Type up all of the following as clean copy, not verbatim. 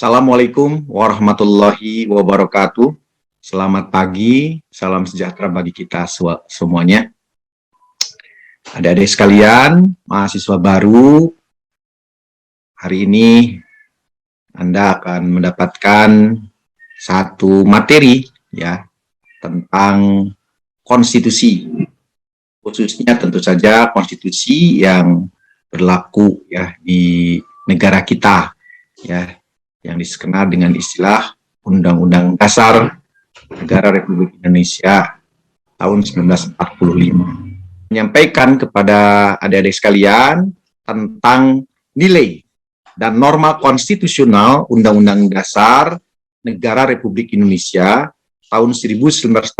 Assalamualaikum warahmatullahi wabarakatuh. Selamat pagi, salam sejahtera bagi kita semuanya. Adik-adik sekalian, mahasiswa baru, hari ini Anda akan mendapatkan satu materi ya tentang konstitusi. Khususnya tentu saja konstitusi yang berlaku ya di negara kita ya, yang dikenal dengan istilah Undang-Undang Dasar Negara Republik Indonesia tahun 1945. Menyampaikan kepada adik-adik sekalian tentang nilai dan norma konstitusional Undang-Undang Dasar Negara Republik Indonesia tahun 1945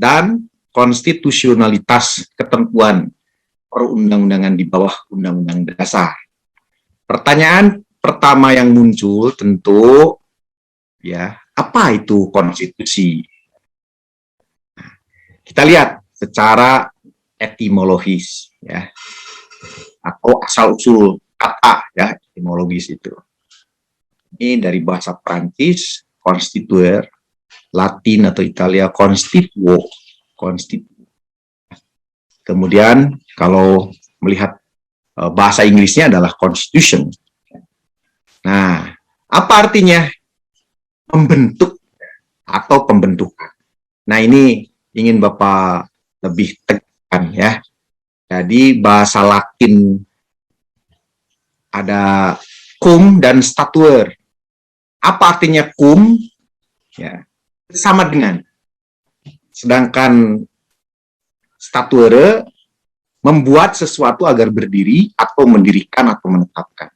dan konstitusionalitas ketentuan perundang-undangan di bawah Undang-Undang Dasar. Pertanyaan pertama yang muncul tentu ya, apa itu konstitusi? Nah, kita lihat secara etimologis ya, atau asal usul kata ya, etimologis itu. Ini dari bahasa Prancis, constituer, Latin atau Italia constituo, Kemudian kalau melihat bahasa Inggrisnya adalah constitution. Nah, apa artinya membentuk atau pembentukan? Nah, ini ingin Bapak lebih tegaskan ya. Jadi bahasa Latin ada cum dan statuer. Apa artinya cum? Ya, sama dengan. Sedangkan statuere membuat sesuatu agar berdiri atau mendirikan atau menetapkan.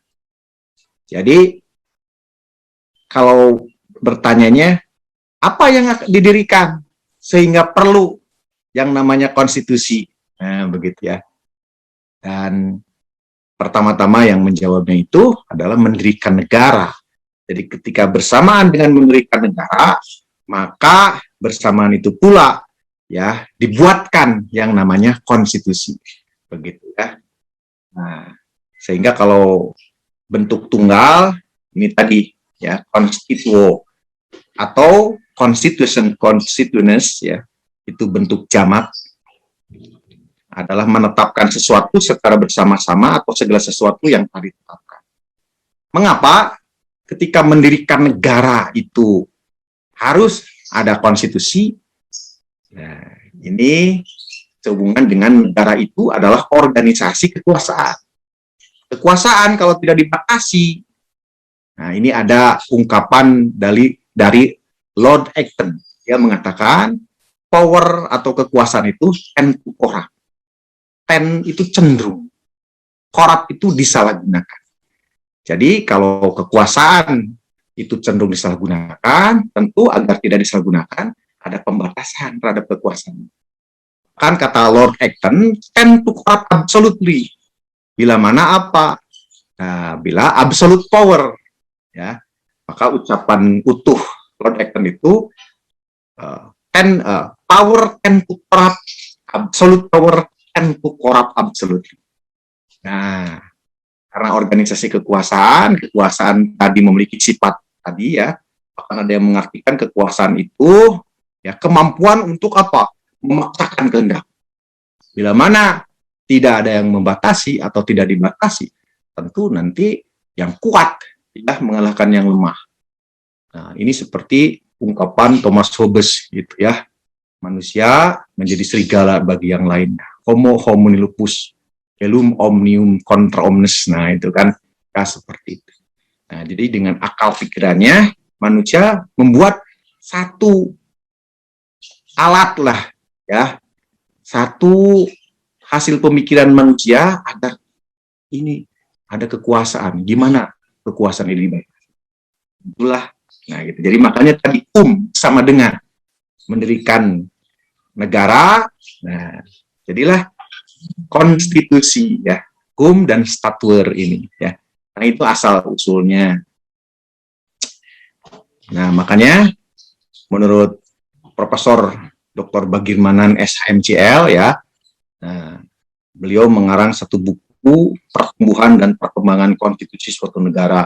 Jadi, kalau bertanyanya, apa yang didirikan sehingga perlu yang namanya konstitusi? Nah, begitu ya. Dan pertama-tama yang menjawabnya itu adalah mendirikan negara. Jadi, ketika bersamaan dengan mendirikan negara, maka bersamaan itu pula ya dibuatkan yang namanya konstitusi. Begitu ya. Nah, sehingga kalau bentuk tunggal ini tadi ya, konstituo atau constitutiones ya, itu bentuk jamak, adalah menetapkan sesuatu secara bersama-sama atau segala sesuatu yang telah ditetapkan. Mengapa ketika mendirikan negara itu harus ada konstitusi? Nah, ini sehubungan dengan negara itu adalah organisasi kekuasaan. Kekuasaan kalau tidak dibatasi. Nah, ini ada ungkapan dari Lord Acton. Dia mengatakan power atau kekuasaan itu tend to corrupt. Tend itu cenderung. Corrupt itu disalahgunakan. Jadi kalau kekuasaan itu cenderung disalahgunakan, tentu agar tidak disalahgunakan ada pembatasan terhadap kekuasaan. Kan kata Lord Acton, tend to corrupt absolutely. Bila mana apa? Nah, bila absolute power, ya, maka ucapan utuh Lord Acton itu power tend to corrupt, absolute power tend to corrupt absolutely. Nah, karena organisasi kekuasaan tadi memiliki sifat tadi ya, bahkan ada yang mengartikan kekuasaan itu ya kemampuan untuk apa? Memaksakan kehendak. Bila mana tidak ada yang membatasi atau tidak dibatasi, tentu nanti yang kuat ya mengalahkan yang lemah. Nah, ini seperti ungkapan Thomas Hobbes gitu ya. Manusia menjadi serigala bagi yang lainnya. Homo homini lupus, velum omnium contra omnes. Nah, itu kan seperti itu. Nah, jadi dengan akal pikirannya manusia membuat satu alat lah ya. Satu hasil pemikiran manusia agar ini ada kekuasaan. Gimana kekuasaan ini baik? Itulah. Nah, gitu. Jadi makanya tadi sama dengan mendirikan negara. Nah, jadilah konstitusi ya. Dan statuer ini ya. Nah, itu asal usulnya. Nah, makanya menurut Profesor Dr. Bagirmanan SHMCL ya, nah, beliau mengarang satu buku Pertumbuhan dan Perkembangan Konstitusi Suatu Negara.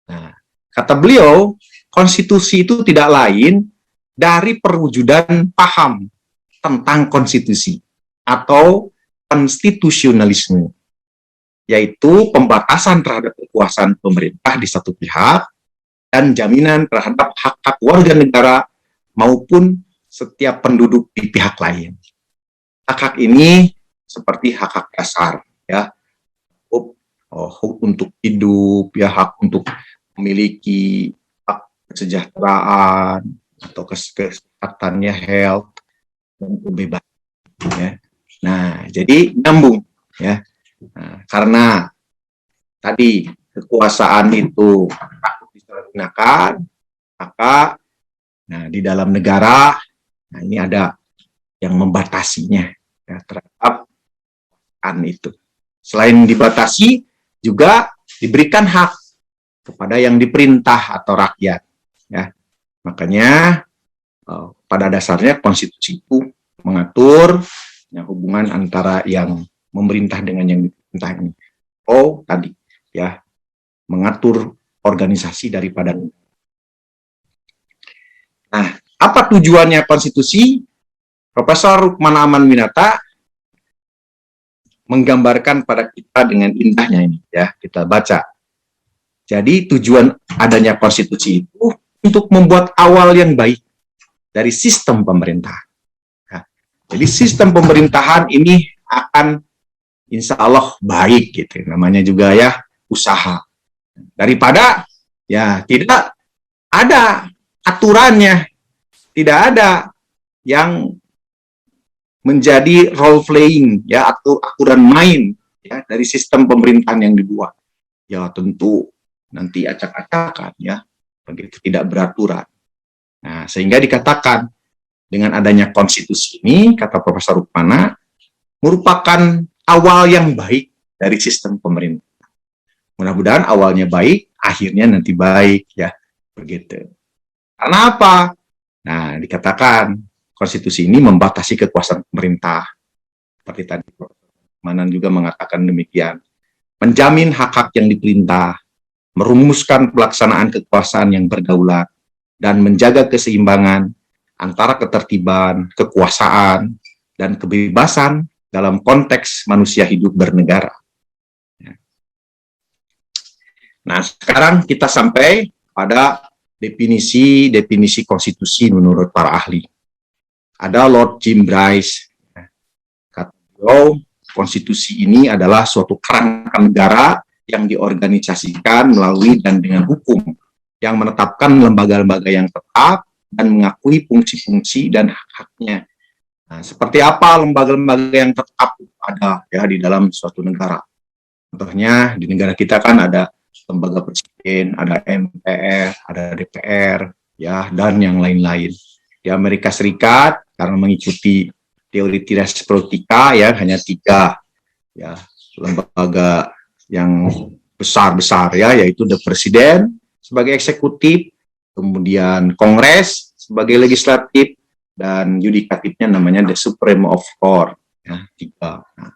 Nah, kata beliau, konstitusi itu tidak lain dari perwujudan paham tentang konstitusi atau konstitusionalisme, yaitu pembatasan terhadap kekuasaan pemerintah di satu pihak dan jaminan terhadap hak-hak warga negara maupun setiap penduduk di pihak lain. Hak-hak ini seperti hak-hak dasar, ya, hak untuk hidup, ya, hak untuk memiliki hak kesejahteraan atau kesehatannya, health, dan kebebasan, ya. Nah, jadi nyambung, ya. Nah, karena tadi kekuasaan itu takut disalahgunakan, maka di dalam negara, ini ada yang membatasinya, ya, terhadap itu. Selain dibatasi, juga diberikan hak kepada yang diperintah atau rakyat, ya. Makanya pada dasarnya konstitusi itu mengatur, ya, hubungan antara yang memerintah dengan yang diperintah ini. Tadi, ya, mengatur organisasi daripada. Nah, apa tujuannya konstitusi? Profesor Rukman Amanwinata menggambarkan pada kita dengan indahnya ini, ya, kita baca. Jadi tujuan adanya konstitusi itu untuk membuat awal yang baik dari sistem pemerintahan. Nah, jadi sistem pemerintahan ini akan insya Allah baik, gitu. Namanya juga, ya, usaha. Daripada, ya, tidak ada aturannya, tidak ada yang menjadi role playing, ya, atau aturan main, ya, dari sistem pemerintahan yang dibuat. Ya, tentu nanti acak-acakan, ya, begitu, tidak beraturan. Nah, sehingga dikatakan dengan adanya konstitusi ini, kata Profesor Rukmana, merupakan awal yang baik dari sistem pemerintah. Mudah-mudahan awalnya baik, akhirnya nanti baik, ya, begitu. Karena apa? Nah, dikatakan konstitusi ini membatasi kekuasaan pemerintah. Seperti tadi Manan juga mengatakan demikian. Menjamin hak-hak yang diperintah, merumuskan pelaksanaan kekuasaan yang berdaulat, dan menjaga keseimbangan antara ketertiban, kekuasaan, dan kebebasan dalam konteks manusia hidup bernegara. Nah, sekarang kita sampai pada definisi konstitusi menurut para ahli. Ada Lord Jim Bryce, kata beliau, konstitusi ini adalah suatu kerangka negara yang diorganisasikan melalui dan dengan hukum, yang menetapkan lembaga-lembaga yang tetap dan mengakui fungsi-fungsi dan hak-haknya. Nah, seperti apa lembaga-lembaga yang tetap ada, ya, di dalam suatu negara? Contohnya di negara kita kan ada lembaga presiden, ada MPR, ada DPR, ya, dan yang lain-lain. Di Amerika Serikat, karena mengikuti teori teoritis politika, ya, hanya 3, ya, lembaga yang besar-besar, ya, yaitu the President sebagai eksekutif, kemudian Kongres sebagai legislatif, dan yudikatifnya namanya the Supreme of Court, ya, 3. Nah,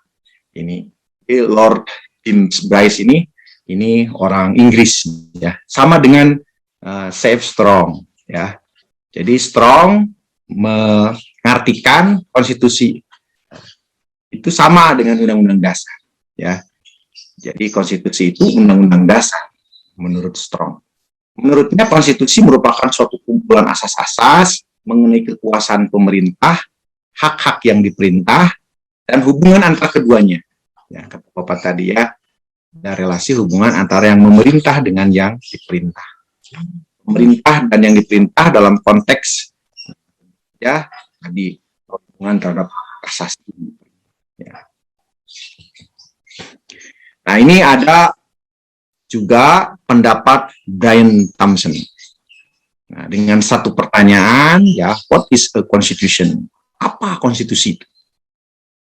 ini Lord James Bryce ini orang Inggris, ya, sama dengan Save Strong, ya. Jadi Strong mengartikan konstitusi itu sama dengan undang-undang dasar, ya. Jadi konstitusi itu undang-undang dasar menurut Strong. Menurutnya konstitusi merupakan suatu kumpulan asas-asas mengenai kekuasaan pemerintah, hak-hak yang diperintah, dan hubungan antara keduanya. Ya, kata Bapak tadi, ya, ada relasi hubungan antara yang memerintah dengan yang diperintah. Pemerintah dan yang diperintah dalam konteks, ya, tadi hubungan terhadap asasi. Ya. Nah, ini ada juga pendapat Brian Thompson. Nah, dengan satu pertanyaan, ya, what is a constitution? Apa konstitusi itu?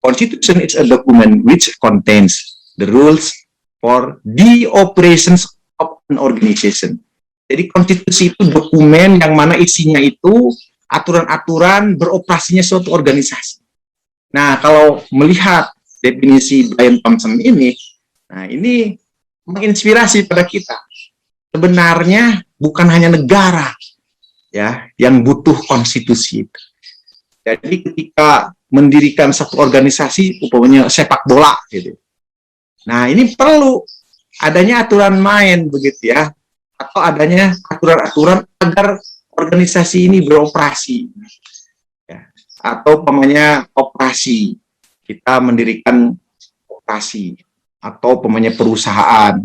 Constitution is a document which contains the rules for the operations of an organization. Jadi konstitusi itu dokumen yang mana isinya itu aturan-aturan beroperasinya suatu organisasi. Nah, kalau melihat definisi Brian Thompson ini, nah, ini menginspirasi pada kita. Sebenarnya bukan hanya negara ya yang butuh konstitusi. Jadi ketika mendirikan satu organisasi, umpamanya sepak bola gitu. Nah, ini perlu adanya aturan main begitu ya, atau adanya aturan-aturan agar organisasi ini beroperasi. Ya. Atau umpamanya operasi, kita mendirikan operasi atau umpamanya perusahaan.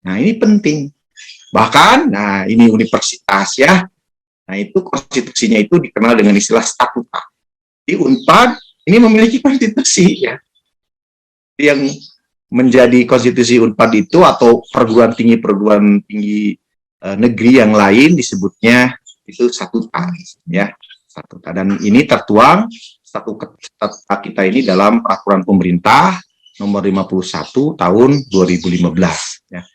Nah, ini penting. Bahkan, nah ini universitas ya. Nah, itu konstitusinya itu dikenal dengan istilah statuta. Di Unpad ini memiliki konstitusi ya. Yang menjadi konstitusi Unpad itu atau perguruan tinggi negeri yang lain disebutnya itu statuta ya. Statuta, dan ini tertuang statuta kita ini dalam peraturan pemerintah nomor 51 tahun 2015 ya.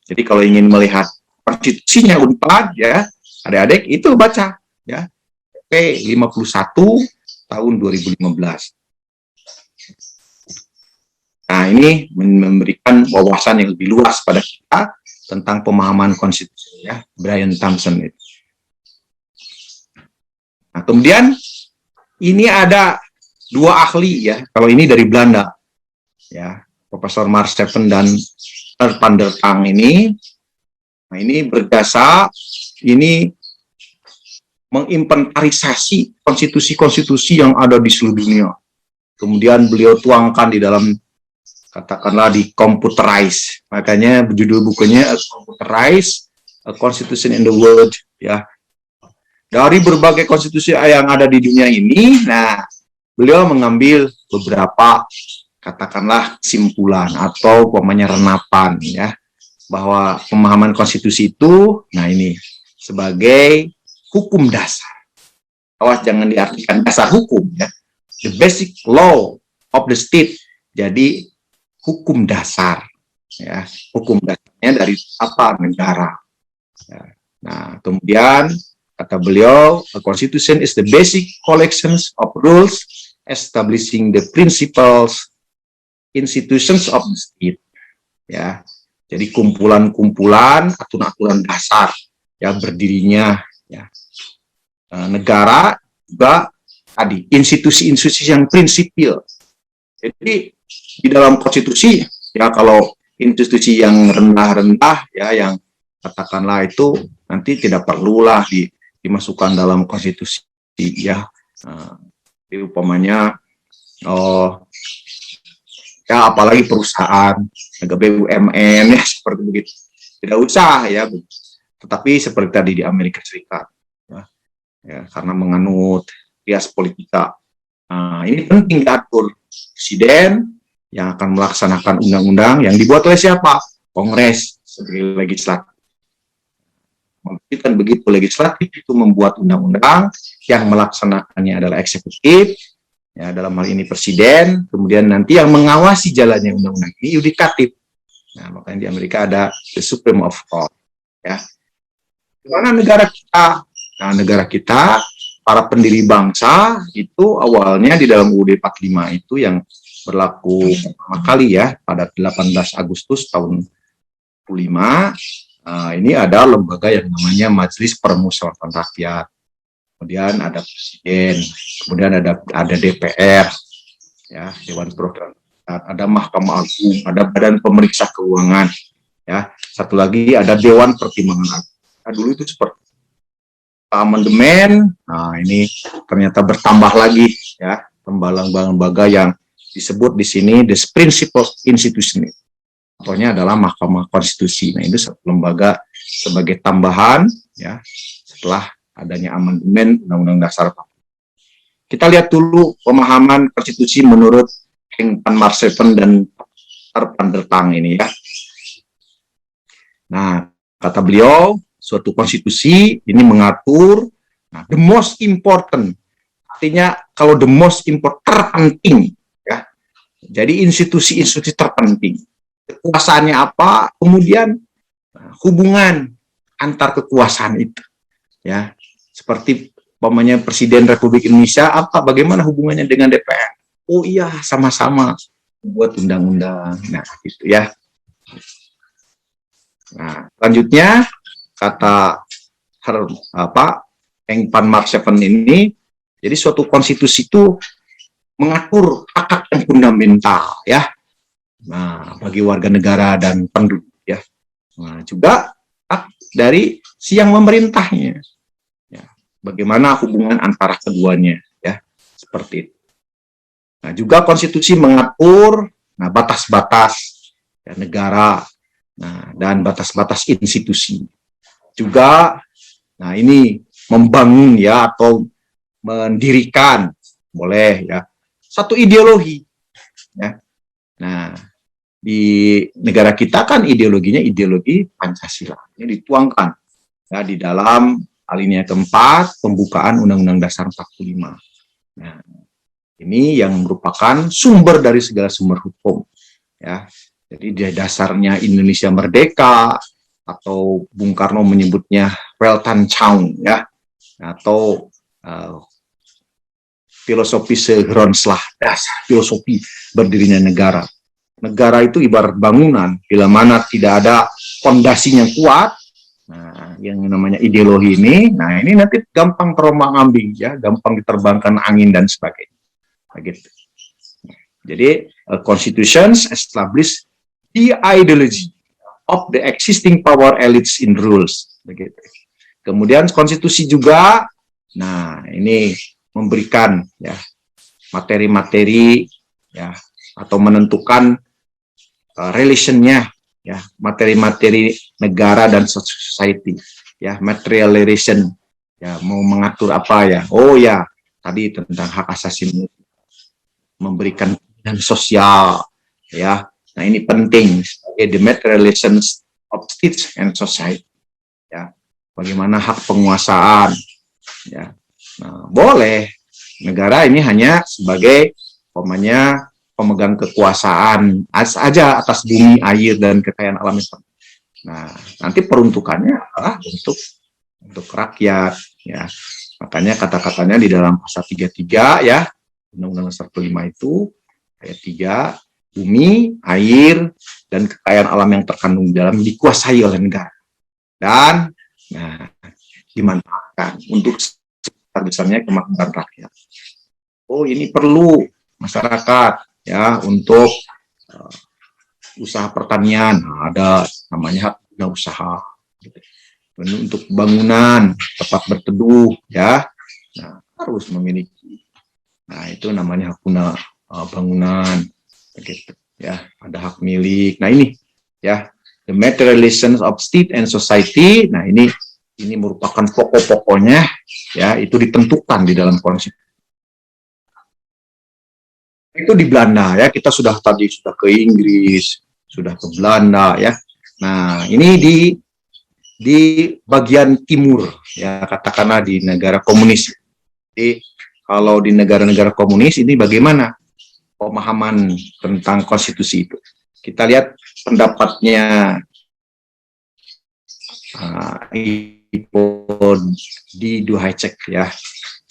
Jadi kalau ingin melihat konstitusinya Unpad ya, adik-adik itu baca ya. P51 tahun 2015. Nah, ini memberikan wawasan yang lebih luas pada kita tentang pemahaman konstitusi ya, Brian Thompson itu. Nah, kemudian ini ada dua ahli ya, kalau ini dari Belanda ya, Profesor Marsteffen dan Van der Tang ini. Nah, ini berjasa ini menginventarisasi konstitusi-konstitusi yang ada di seluruh dunia. Kemudian beliau tuangkan di dalam, katakanlah di computerize. Makanya judul bukunya Computerize A Constitution in the World ya. Dari berbagai konstitusi yang ada di dunia ini, nah beliau mengambil beberapa katakanlah kesimpulan atau umpamanya renapan ya, bahwa pemahaman konstitusi itu, nah ini sebagai hukum dasar. Awas jangan diartikan dasar hukum ya. The basic law of the state. Jadi hukum dasar ya. Hukum dasarnya dari apa? Negara. Ya. Nah, kemudian kata beliau, a constitution is the basic collections of rules establishing the principles, institutions of the state. Ya. Jadi kumpulan-kumpulan aturan-aturan dasar ya berdirinya ya negara, juga tadi institusi-institusi yang prinsipil. Jadi di dalam konstitusi ya, kalau institusi yang rendah-rendah ya, yang katakanlah itu nanti tidak perlulah dimasukkan dalam konstitusi ya. Umpamanya ya apalagi perusahaan, BUMN ya seperti begitu. Tidak usah ya. Tetapi seperti tadi di Amerika Serikat ya, karena menganut bias politika. Nah, ini penting diatur presiden yang akan melaksanakan undang-undang yang dibuat oleh siapa? Kongres sebagai legislatif. Dan begitu legislatif itu membuat undang-undang, yang melaksanakannya adalah eksekutif, ya dalam hal ini presiden, kemudian nanti yang mengawasi jalannya undang-undang ini yudikatif. Nah, makanya di Amerika ada the Supreme of Court. Ya. Di mana negara kita? Nah, negara kita, para pendiri bangsa itu awalnya di dalam UUD 45 itu yang berlaku pertama kali ya pada 18 Agustus tahun 45. Ini ada lembaga yang namanya Majelis Permusyawaratan Rakyat. Kemudian ada presiden, kemudian ada DPR, ya Dewan Perwakilan Rakyat, ada Mahkamah Agung, ada Badan Pemeriksa Keuangan, ya satu lagi ada Dewan Pertimbangan Agung. Nah, dulu itu seperti amandemen. Nah, ini ternyata bertambah lagi ya, lembaga-lembaga yang disebut di sini the principal institution. Contohnya adalah Mahkamah Konstitusi. Nah, itu satu lembaga sebagai tambahan ya setelah adanya amandemen Undang-Undang Dasar. Kita lihat dulu pemahaman konstitusi menurut Henk van Marseven dan Van der Tang ini ya. Nah, kata beliau, suatu konstitusi ini mengatur the most important, artinya kalau the most important terpenting ya. Jadi institusi-institusi terpenting, kekuasaannya apa, kemudian hubungan antar kekuasaan itu ya, seperti umpamanya Presiden Republik Indonesia apa, bagaimana hubungannya dengan DPR? Oh iya, sama-sama buat undang-undang. Nah gitu ya. Nah, selanjutnya kata Eng Pan Mark VII ini, jadi suatu konstitusi itu mengatur hak yang fundamental ya. Nah, bagi warga negara dan penduduk ya. Nah, juga hak dari si yang memerintahnya. Ya. Bagaimana hubungan antara keduanya ya. Seperti itu. Nah, juga konstitusi mengatur batas-batas ya, negara, dan batas-batas institusi. Juga, ini membangun ya atau mendirikan, boleh ya, satu ideologi. Ya. Nah, di negara kita kan ideologinya ideologi Pancasila. Ini dituangkan ya, di dalam alinea keempat pembukaan Undang-Undang Dasar 45. Nah, ini yang merupakan sumber dari segala sumber hukum. Ya, jadi di dasarnya Indonesia merdeka, atau Bung Karno menyebutnya Weltanschauung ya, atau filosofi segrondslag, dasar filosofi berdirinya negara. Negara itu ibarat bangunan, bila mana tidak ada fondasinya kuat, yang namanya ideologi ini, ini nanti gampang terombang-ambing ya, gampang diterbangkan angin dan sebagainya. Begitu. Jadi constitutions establish the ideology of the existing power elites in rules. Begitu. Kemudian konstitusi juga, ini memberikan ya materi-materi ya atau menentukan relationnya ya, materi-materi negara dan society ya, material relation ya, mau mengatur apa ya, tadi tentang hak asasi manusia, memberikan dan sosial ya. Nah, ini penting sebagai the material relations of state and society ya, bagaimana hak penguasaan ya. Nah, boleh negara ini hanya sebagai pemegang kekuasaan aja atas bumi, air, dan kekayaan alam itu. Nah, nanti peruntukannya adalah untuk rakyat ya. Makanya kata-katanya di dalam pasal 33 ya, Undang-Undang Dasar 45 itu ayat 3, bumi, air, dan kekayaan alam yang terkandung di dalam dikuasai oleh negara dan dimanfaatkan untuk besarnya kemakmuran rakyat. Ini perlu masyarakat ya untuk usaha pertanian, ada namanya hak guna usaha. Untuk bangunan, tempat berteduh ya, harus memiliki. Itu namanya hak guna bangunan, begitu ya. Ada hak milik. Nah, ini ya, the material relations of state and society. Nah, ini merupakan pokok-pokoknya ya, itu ditentukan di dalam konstitusi. Itu di Belanda ya, kita sudah ke Inggris, sudah ke Belanda ya. Nah, ini di bagian timur ya, katakanlah di negara komunis. Jadi kalau di negara-negara komunis ini bagaimana pemahaman tentang konstitusi itu? Kita lihat pendapatnya di Duhacek ya.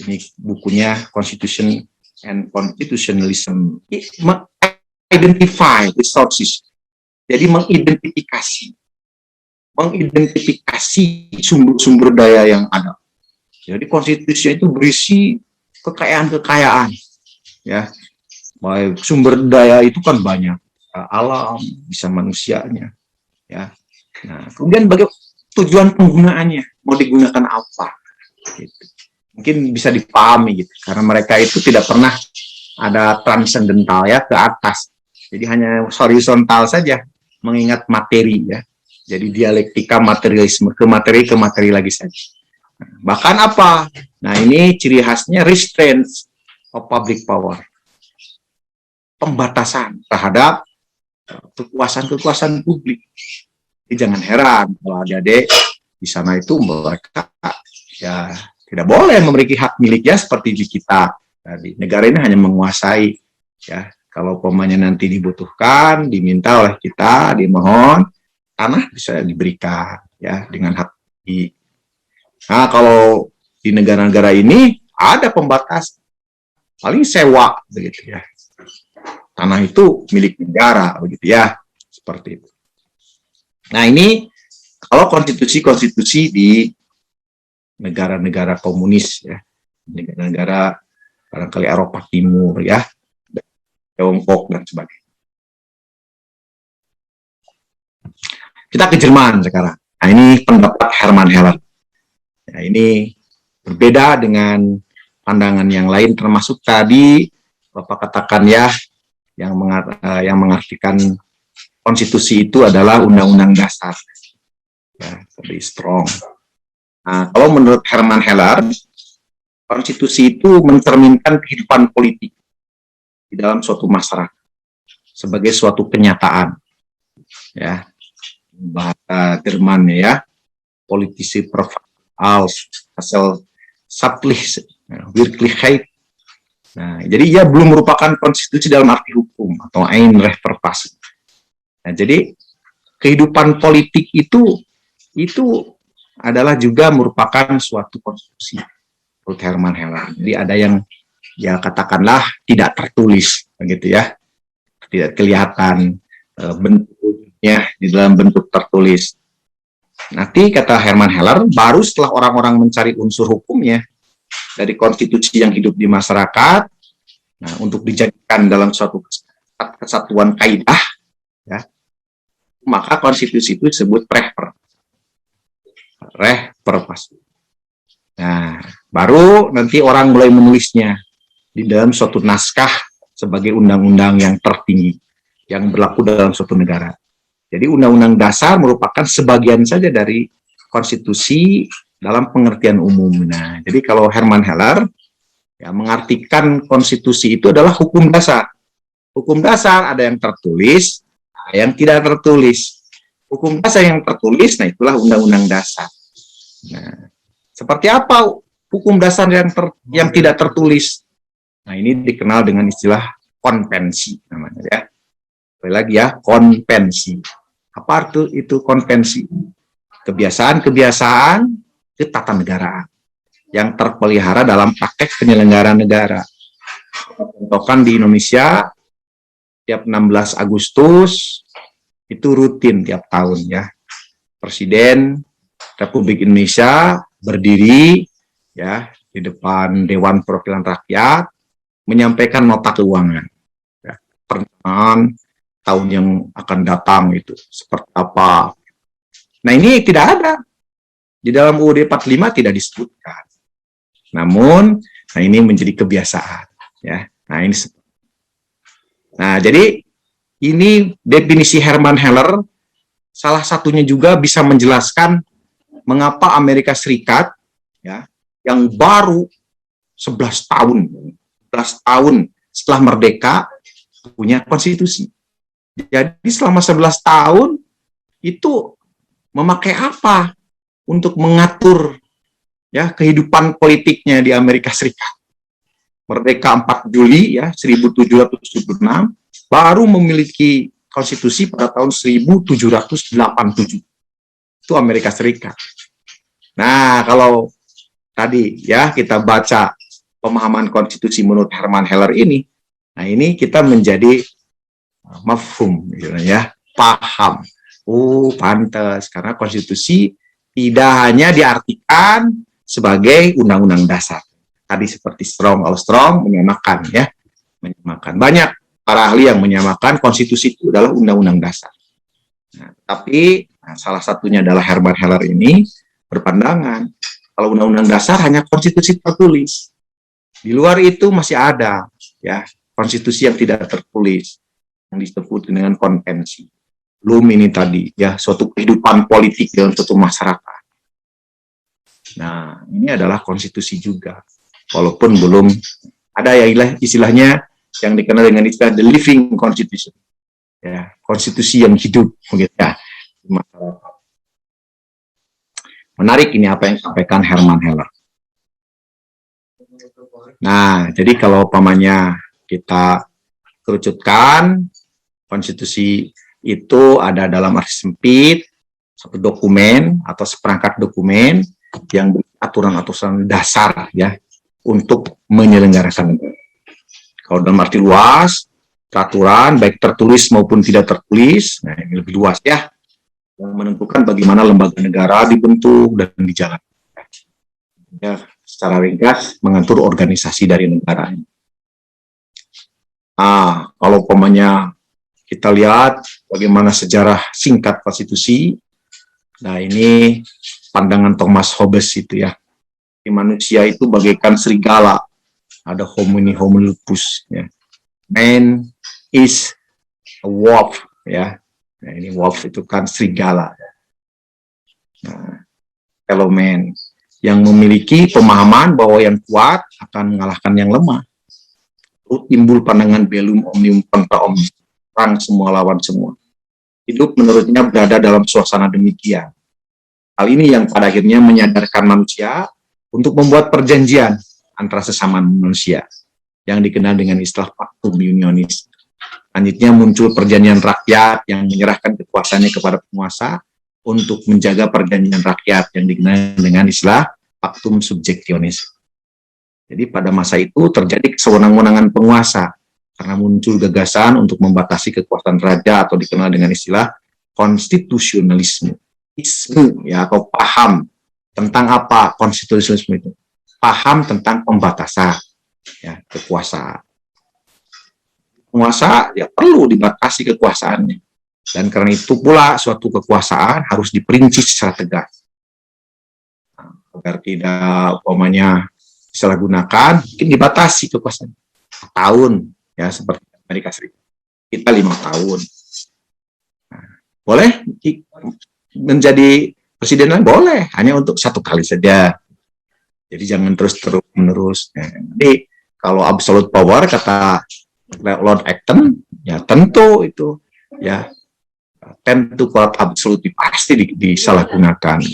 Ini bukunya Constitution and Constitutionalism. Identify resources. Jadi mengidentifikasi sumber-sumber daya yang ada. Jadi konstitusi itu berisi kekayaan-kekayaan ya. Baik, sumber daya itu kan banyak, alam, bisa manusianya ya. Nah, kemudian bagaimana tujuan penggunaannya, mau digunakan apa gitu. Mungkin bisa dipahami gitu, karena mereka itu tidak pernah ada transcendental ya, ke atas. Jadi hanya horizontal saja, mengingat materi ya. Jadi dialektika materialisme, ke materi lagi saja. Bahkan apa? Nah, ini ciri khasnya restraints of public power. Pembatasan terhadap kekuasaan publik. Jadi jangan heran kalau adik-adik di sana itu mereka ya tidak boleh memiliki hak miliknya seperti di kita. Jadi negara ini hanya menguasai ya. Kalau umpamanya nanti dibutuhkan, diminta oleh kita, dimohon, tanah bisa diberikan ya dengan hak. Nah, kalau di negara-negara ini ada pembatas, paling sewa begitu ya. Tanah itu milik negara begitu ya, seperti itu. Nah, ini Kalau konstitusi-konstitusi di negara-negara komunis ya, negara-negara barangkali Eropa Timur ya, Tiongkok dan sebagainya. Kita ke Jerman sekarang. Nah, ini pendapat Hermann Heller. Nah, ini berbeda dengan pandangan yang lain, termasuk tadi Bapak katakan ya, yang mengartikan konstitusi itu adalah undang-undang dasar. Ya, lebih strong. Nah, kalau menurut Hermann Heller, konstitusi itu mencerminkan kehidupan politik di dalam suatu masyarakat sebagai suatu kenyataan. Ya, bahasa Jerman ya, politisi als Wirklichkeit. Nah, jadi ia belum merupakan konstitusi dalam arti hukum atau Einrechtsverfassung. Nah, jadi kehidupan politik itu adalah juga merupakan suatu konstitusi menurut Hermann Heller. Jadi ada yang ya katakanlah tidak tertulis begitu ya, tidak kelihatan bentuknya di dalam bentuk tertulis. Nanti kata Hermann Heller, baru setelah orang-orang mencari unsur hukumnya dari konstitusi yang hidup di masyarakat, nah untuk dijadikan dalam suatu kesatuan kaidah, ya, maka konstitusi itu disebut Rechtsverfassung. Nah, baru nanti orang mulai menulisnya di dalam suatu naskah sebagai undang-undang yang tertinggi yang berlaku dalam suatu negara. Jadi undang-undang dasar merupakan sebagian saja dari konstitusi dalam pengertian umum. Nah, jadi kalau Hermann Heller ya mengartikan konstitusi itu adalah hukum dasar. Hukum dasar ada yang tertulis, ada yang tidak tertulis. Hukum dasar yang tertulis, nah itulah undang-undang dasar. Nah, seperti apa hukum dasar yang tidak tertulis? Nah, ini dikenal dengan istilah konvensi namanya ya. Sekali lagi ya, konvensi. Apa itu konvensi? Kebiasaan-kebiasaan ketatanegaraan yang terpelihara dalam praktek penyelenggaraan negara. Contohkan di Indonesia, tiap 16 Agustus itu rutin tiap tahun ya. Presiden Republik Indonesia berdiri ya di depan Dewan Perwakilan Rakyat menyampaikan nota keuangan. Ya, perencanaan tahun yang akan datang itu seperti apa. Nah, ini tidak ada. Di dalam UUD 45 tidak disebutkan. Namun, nah ini menjadi kebiasaan ya. Nah, jadi ini definisi Hermann Heller salah satunya juga bisa menjelaskan mengapa Amerika Serikat ya yang baru 11 tahun setelah merdeka punya konstitusi. Jadi selama 11 tahun itu memakai apa untuk mengatur ya kehidupan politiknya di Amerika Serikat. Merdeka 4 Juli ya 1776, baru memiliki konstitusi pada tahun 1787. Itu Amerika Serikat. Nah, kalau tadi ya kita baca pemahaman konstitusi menurut Hermann Heller ini, nah ini kita menjadi mafhum ya, paham. Oh, pantas karena konstitusi tidak hanya diartikan sebagai undang-undang dasar. Tadi seperti Armstrong menyamakan ya, menyamakan. Banyak para ahli yang menyamakan konstitusi itu adalah undang-undang dasar. Nah, tapi salah satunya adalah Hermann Heller ini berpandangan kalau undang-undang dasar hanya konstitusi tertulis. Di luar itu masih ada ya konstitusi yang tidak tertulis yang disebut dengan konvensi. Belum ini tadi ya suatu kehidupan politik dalam suatu masyarakat. Nah, ini adalah konstitusi juga. Walaupun belum ada ya istilahnya yang dikenal dengan istilah the living constitution. Ya, konstitusi yang hidup begitu ya. Menarik ini apa yang disampaikan Hermann Heller. Nah, jadi kalau umpamanya kita kerucutkan konstitusi itu ada dalam arti sempit satu dokumen atau seperangkat dokumen yang aturan-aturan dasar ya untuk menyelenggarakan negara. Kalau dalam arti luas, peraturan baik tertulis maupun tidak tertulis, nah ini lebih luas ya. yang menentukan bagaimana lembaga negara dibentuk dan dijalankan. Ya, secara ringkas mengatur organisasi dari negara. Kalau umpamanya kita lihat bagaimana sejarah singkat konstitusi, nah ini pandangan Thomas Hobbes itu ya, di manusia itu bagaikan serigala, ada homini homilupus, ya. Man is a wolf, ya. Nah, ini wolf itu kan serigala. Nah, kalau man yang memiliki pemahaman bahwa yang kuat akan mengalahkan yang lemah. Timbul pandangan bellum omnium contra omnium, perang semua lawan semua. Hidup menurutnya berada dalam suasana demikian. Hal ini yang pada akhirnya menyadarkan manusia untuk membuat perjanjian antara sesama manusia yang dikenal dengan istilah Pactum Unionis. Selanjutnya muncul perjanjian rakyat yang menyerahkan kekuasaannya kepada penguasa untuk menjaga perjanjian rakyat yang dikenal dengan istilah Pactum Subjectionis. Jadi pada masa itu terjadi kesewenang-wenangan penguasa karena muncul gagasan untuk membatasi kekuasaan raja atau dikenal dengan istilah konstitusionalisme. Ya, atau paham tentang apa konstitusionalisme itu. Paham tentang pembatasan ya, kekuasaan. Penguasa ya perlu dibatasi kekuasaannya. Dan karena itu pula suatu kekuasaan harus diperinci secara tegas. Agar tidak umpamanya disalahgunakan, mungkin dibatasi kekuasaan. Tahun, ya seperti Amerika Serikat. Kita 5 tahun. Nah, boleh menjadi presiden lagi? Boleh, hanya untuk 1 kali saja. Jadi jangan terus-menerus. Nah, jadi kalau absolute power, kata Lord Acton, ya tentu itu, ya tend to quote absolute, pasti disalahgunakan.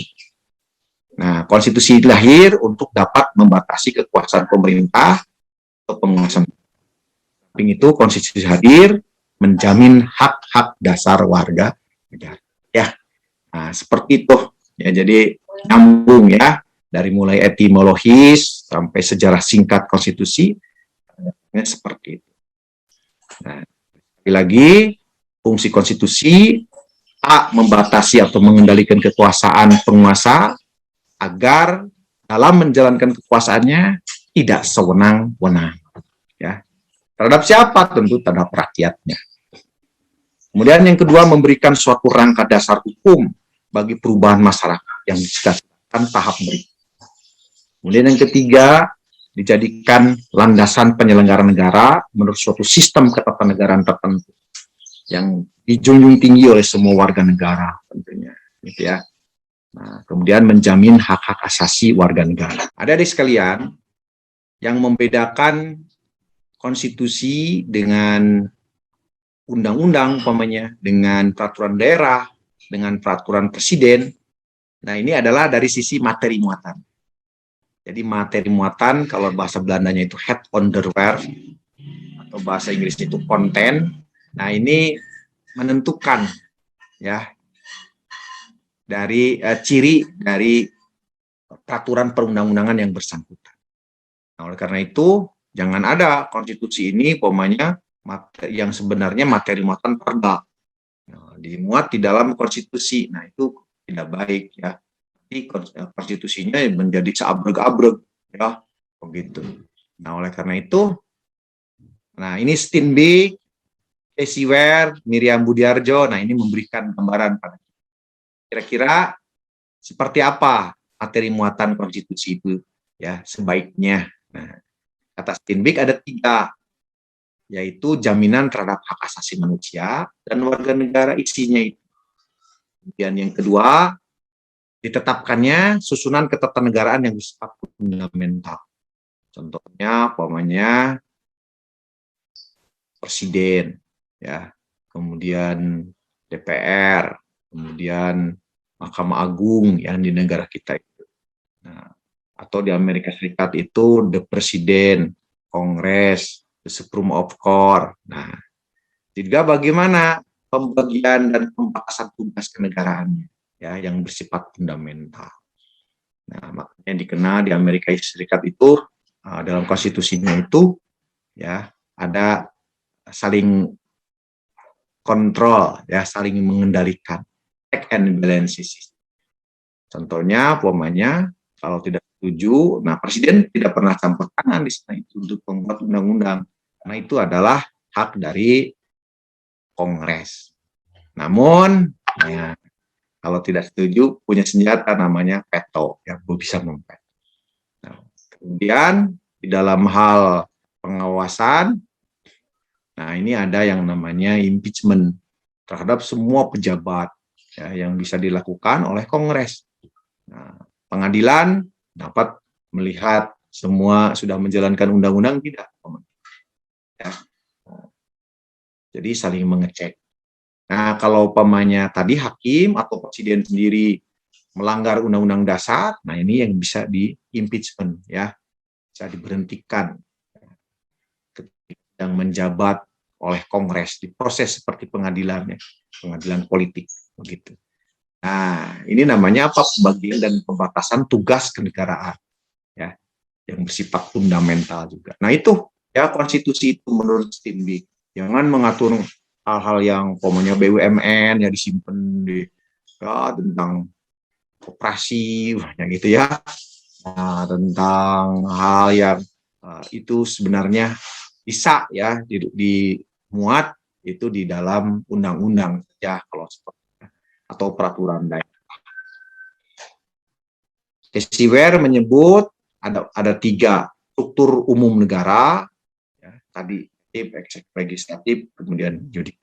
Nah, konstitusi lahir untuk dapat membatasi kekuasaan pemerintah atau penguasa. Samping itu, konstitusi hadir menjamin hak-hak dasar warga negara. Ya, nah, seperti itu. Ya, jadi nyambung ya dari mulai etimologis sampai sejarah singkat konstitusi, ya, seperti itu. Nah, lagi fungsi konstitusi membatasi atau mengendalikan kekuasaan penguasa agar dalam menjalankan kekuasaannya tidak sewenang-wenang, ya. Terhadap siapa? Tentu terhadap rakyatnya. Kemudian yang kedua, memberikan suatu rangka dasar hukum bagi perubahan masyarakat yang disediakan tahap berikut. Kemudian yang ketiga, dijadikan landasan penyelenggaraan negara menurut suatu sistem ketatanegaraan tertentu yang dijunjung tinggi oleh semua warga negara tentunya, gitu ya. Nah, kemudian menjamin hak-hak asasi warga negara. Ada di sekalian yang membedakan konstitusi dengan undang-undang, umpamanya dengan peraturan daerah, dengan peraturan presiden. Nah, ini adalah dari sisi materi muatan. Jadi materi muatan, kalau bahasa Belandanya itu het onderwerp, atau bahasa Inggrisnya itu konten. Nah, ini menentukan ya dari ciri dari peraturan perundang-undangan yang bersangkutan. Nah, oleh karena itu, jangan ada konstitusi ini, umpamanya yang sebenarnya materi muatan perda, nah, dimuat di dalam konstitusi. Nah, itu tidak baik ya. Jadi konstitusinya menjadi seabreg-abreg ya, begitu. Nah, oleh karena itu, nah ini Steenbeek, Casey Ware, Miriam Budiarjo, nah ini memberikan gambaran pada kira-kira seperti apa materi muatan konstitusi itu ya sebaiknya. Nah, kata Steenbeek ada 3, yaitu jaminan terhadap hak asasi manusia dan warga negara isinya itu. Kemudian yang kedua, ditetapkannya susunan ketatanegaraan yang bersifat fundamental. Contohnya, umpamanya presiden, ya, kemudian DPR, kemudian Mahkamah Agung yang di negara kita itu. Nah, atau di Amerika Serikat itu the President, Kongres, the Supreme of Court. Nah, juga bagaimana pembagian dan pembatasan tugas kenegaraannya, ya, yang bersifat fundamental. Nah, makanya dikenal di Amerika Serikat itu dalam konstitusinya itu, ya, ada saling kontrol, ya, saling mengendalikan. check and balances. Contohnya, umpamanya kalau tidak setuju, nah Presiden tidak pernah campur tangan di sana itu untuk membuat undang-undang, karena itu adalah hak dari Kongres. Namun, ya, kalau tidak setuju, punya senjata namanya veto, yang bisa memveto. Nah, kemudian di dalam hal pengawasan, nah ini ada yang namanya impeachment terhadap semua pejabat ya, yang bisa dilakukan oleh Kongres. Nah, pengadilan dapat melihat semua sudah menjalankan undang-undang tidak. Ya. Jadi saling mengecek. Nah, kalau umpamanya tadi hakim atau presiden sendiri melanggar undang-undang dasar, nah ini yang bisa di impeachment ya, bisa diberhentikan yang menjabat oleh Kongres, diproses seperti pengadilan ya, pengadilan politik begitu. Nah, ini namanya apa? Pembagian dan pembatasan tugas kenegaraan ya, yang bersifat fundamental juga. Nah, itu ya konstitusi itu menurut Steinbeck. Jangan mengatur hal-hal yang umpamanya BUMN ya disimpan di ya, tentang koperasi banyak gitu ya. Nah, tentang hal yang itu sebenarnya bisa ya dimuat itu di dalam undang-undang ya kalau seperti atau peraturan daerah. Kesiwer menyebut ada 3 struktur umum negara ya, tadi eksekutif, legislatif, kemudian yudikatif.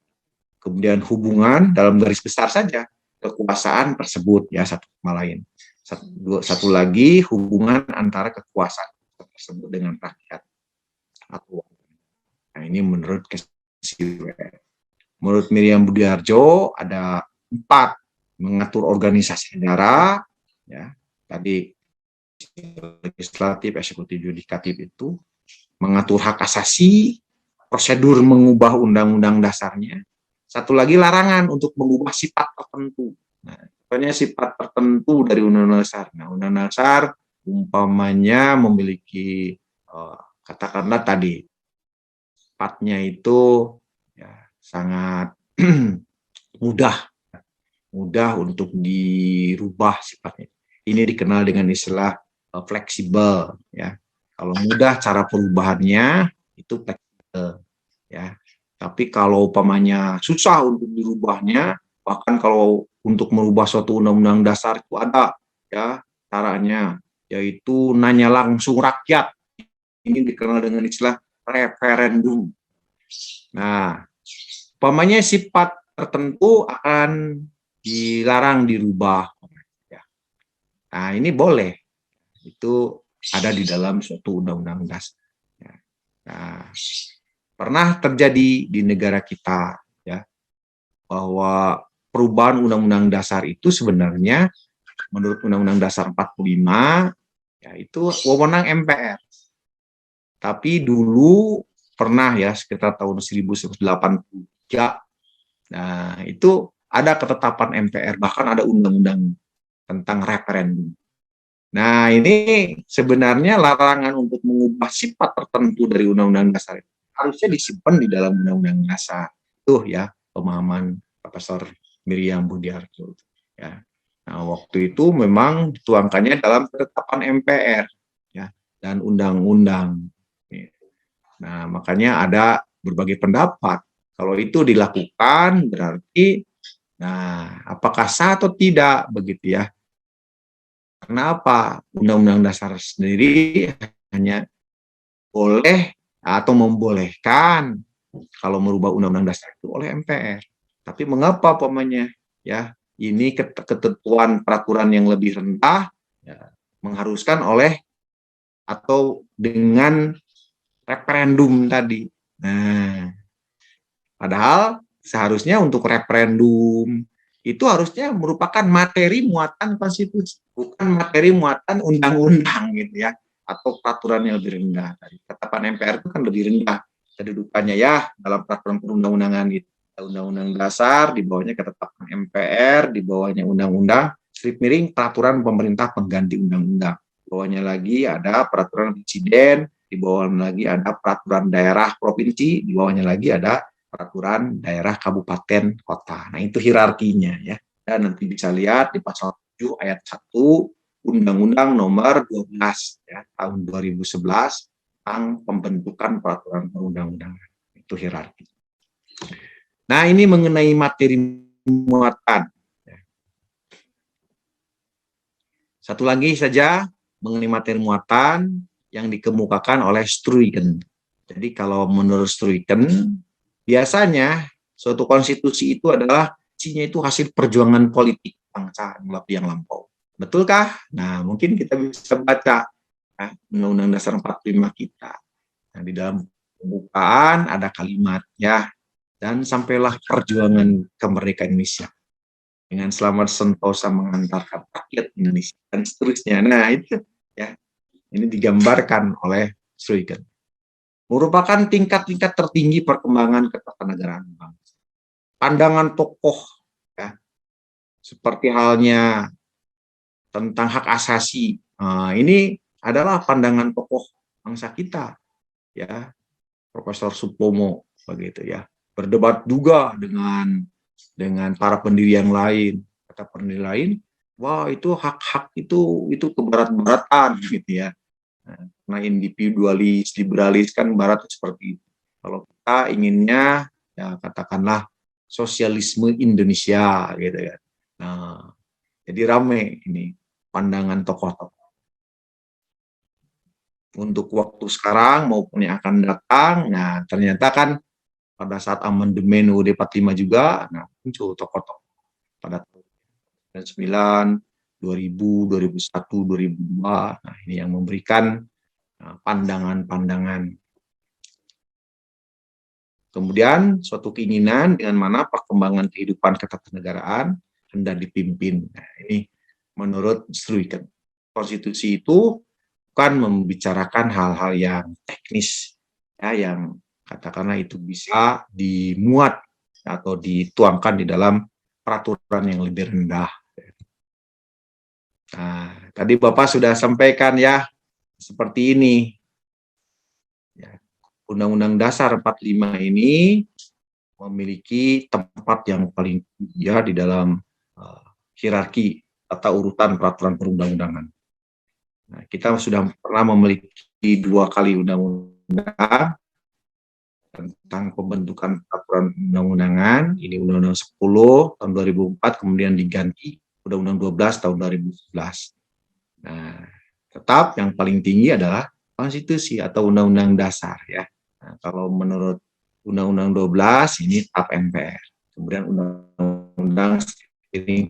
Kemudian hubungan dalam garis besar saja kekuasaan tersebut ya satu sama lain. Satu lagi hubungan antara kekuasaan tersebut dengan rakyat. Nah, ini menurut Kesiwer. Menurut Miriam Budiarjo ada 4 mengatur organisasi negara ya. Tadi legislatif, eksekutif, yudikatif itu mengatur hak asasi, prosedur mengubah undang-undang dasarnya. Satu lagi larangan untuk mengubah sifat tertentu. Nah, contohnya sifat tertentu dari undang-undang dasar. Nah, undang-undang dasar umpamanya memiliki katakanlah tadi sifatnya itu ya, sangat mudah untuk dirubah sifatnya. Ini dikenal dengan istilah fleksibel ya. Kalau mudah cara perubahannya itu fleksibel ya. Tapi kalau umpamanya susah untuk dirubahnya, bahkan kalau untuk merubah suatu undang-undang dasar itu ada ya caranya, yaitu nanya langsung rakyat. Ini dikenal dengan istilah referendum. Nah, umpamanya sifat tertentu akan dilarang dirubah. Nah, ini boleh. Itu ada di dalam suatu undang-undang dasar. Nah, pernah terjadi di negara kita ya bahwa perubahan undang-undang dasar itu sebenarnya menurut Undang-Undang Dasar 45 ya itu wewenang MPR. Tapi dulu pernah ya sekitar tahun 1983. Nah, itu ada ketetapan MPR, bahkan ada undang-undang tentang referendum. Nah, ini sebenarnya larangan untuk mengubah sifat tertentu dari Undang-Undang Dasar itu harusnya disimpan di dalam Undang-Undang Dasar. Itu ya pemahaman Profesor Miriam Budiarjo. Ya. Nah, waktu itu memang dituangkannya dalam ketetapan MPR ya, dan undang-undang. Nah, makanya ada berbagai pendapat. Kalau itu dilakukan berarti, nah, apakah sah atau tidak begitu ya? Kenapa Undang-Undang Dasar sendiri hanya boleh atau membolehkan kalau merubah Undang-Undang Dasar itu oleh MPR. Tapi mengapa umpamanya ya ini ketentuan peraturan yang lebih rendah ya, mengharuskan oleh atau dengan referendum tadi. Nah, padahal seharusnya untuk referendum itu harusnya merupakan materi muatan konstitusi, bukan materi muatan undang-undang gitu ya, atau peraturan yang lebih rendah. Ketetapan MPR itu kan lebih rendah kedudukannya ya dalam peraturan perundang-undangan gitu. Undang-undang dasar, di bawahnya ketetapan MPR, di bawahnya undang-undang, strip miring peraturan pemerintah pengganti undang-undang. Di bawahnya lagi ada peraturan presiden, di bawahnya lagi ada peraturan daerah provinsi, di bawahnya lagi ada peraturan daerah kabupaten kota. Nah, itu hierarkinya ya. Dan nanti bisa lihat di pasal 7 ayat 1 Undang-Undang Nomor 12 ya, tahun 2011 tentang pembentukan peraturan perundang-undangan. Itu hierarki. Nah, ini mengenai materi muatan. Satu lagi saja mengenai materi muatan yang dikemukakan oleh Struiken. Jadi kalau menurut Struiken, biasanya suatu konstitusi itu adalah isinya itu hasil perjuangan politik bangsa yang lampau. Betulkah? Nah, mungkin kita bisa baca ya, Undang-Undang Dasar 45 kita. Nah, di dalam pembukaan ada kalimat ya, dan sampailah perjuangan kemerdekaan Indonesia dengan selamat sentosa mengantarkan rakyat Indonesia dan seterusnya. Nah, itu ya, ini digambarkan oleh Struiken. Merupakan tingkat-tingkat tertinggi perkembangan ketatanegaraan bangsa. Pandangan tokoh ya, seperti halnya tentang hak asasi. Nah, ini adalah pandangan tokoh bangsa kita ya, Profesor Supomo begitu ya. Berdebat juga dengan para pendiri yang lain. Kata pendiri lain, wah itu hak-hak itu keberat-beratan gitu ya. Nah, individualis, liberalis kan barat seperti itu. Kalau kita inginnya ya katakanlah sosialisme Indonesia gitu ya. Nah, jadi rame ini pandangan tokoh-tokoh. Untuk waktu sekarang maupun yang akan datang, nah ternyata kan pada saat amandemen UUD 45 juga, nah muncul tokoh-tokoh pada tahun 99, 2000, 2001, 2002. Nah, ini yang memberikan pandangan-pandangan. Kemudian suatu keinginan dengan mana perkembangan kehidupan ketatanegaraan hendak dipimpin. Nah, ini menurut Struiken. Konstitusi itu bukan membicarakan hal-hal yang teknis, ya, yang katakanlah itu bisa dimuat atau dituangkan di dalam peraturan yang lebih rendah. Nah, tadi Bapak sudah sampaikan ya, seperti ini. Ya, Undang-Undang Dasar 45 ini memiliki tempat yang paling ya di dalam hierarki tata urutan peraturan perundang-undangan. Nah, kita sudah pernah memiliki 2 kali undang-undang tentang pembentukan peraturan undang-undangan. Ini Undang-Undang 10 tahun 2004, kemudian diganti Undang-Undang 12 tahun 2011. Nah, tetap yang paling tinggi adalah konstitusi atau Undang-Undang Dasar ya. Nah, kalau menurut Undang-Undang 12 ini TAP MPR. Kemudian Undang-Undang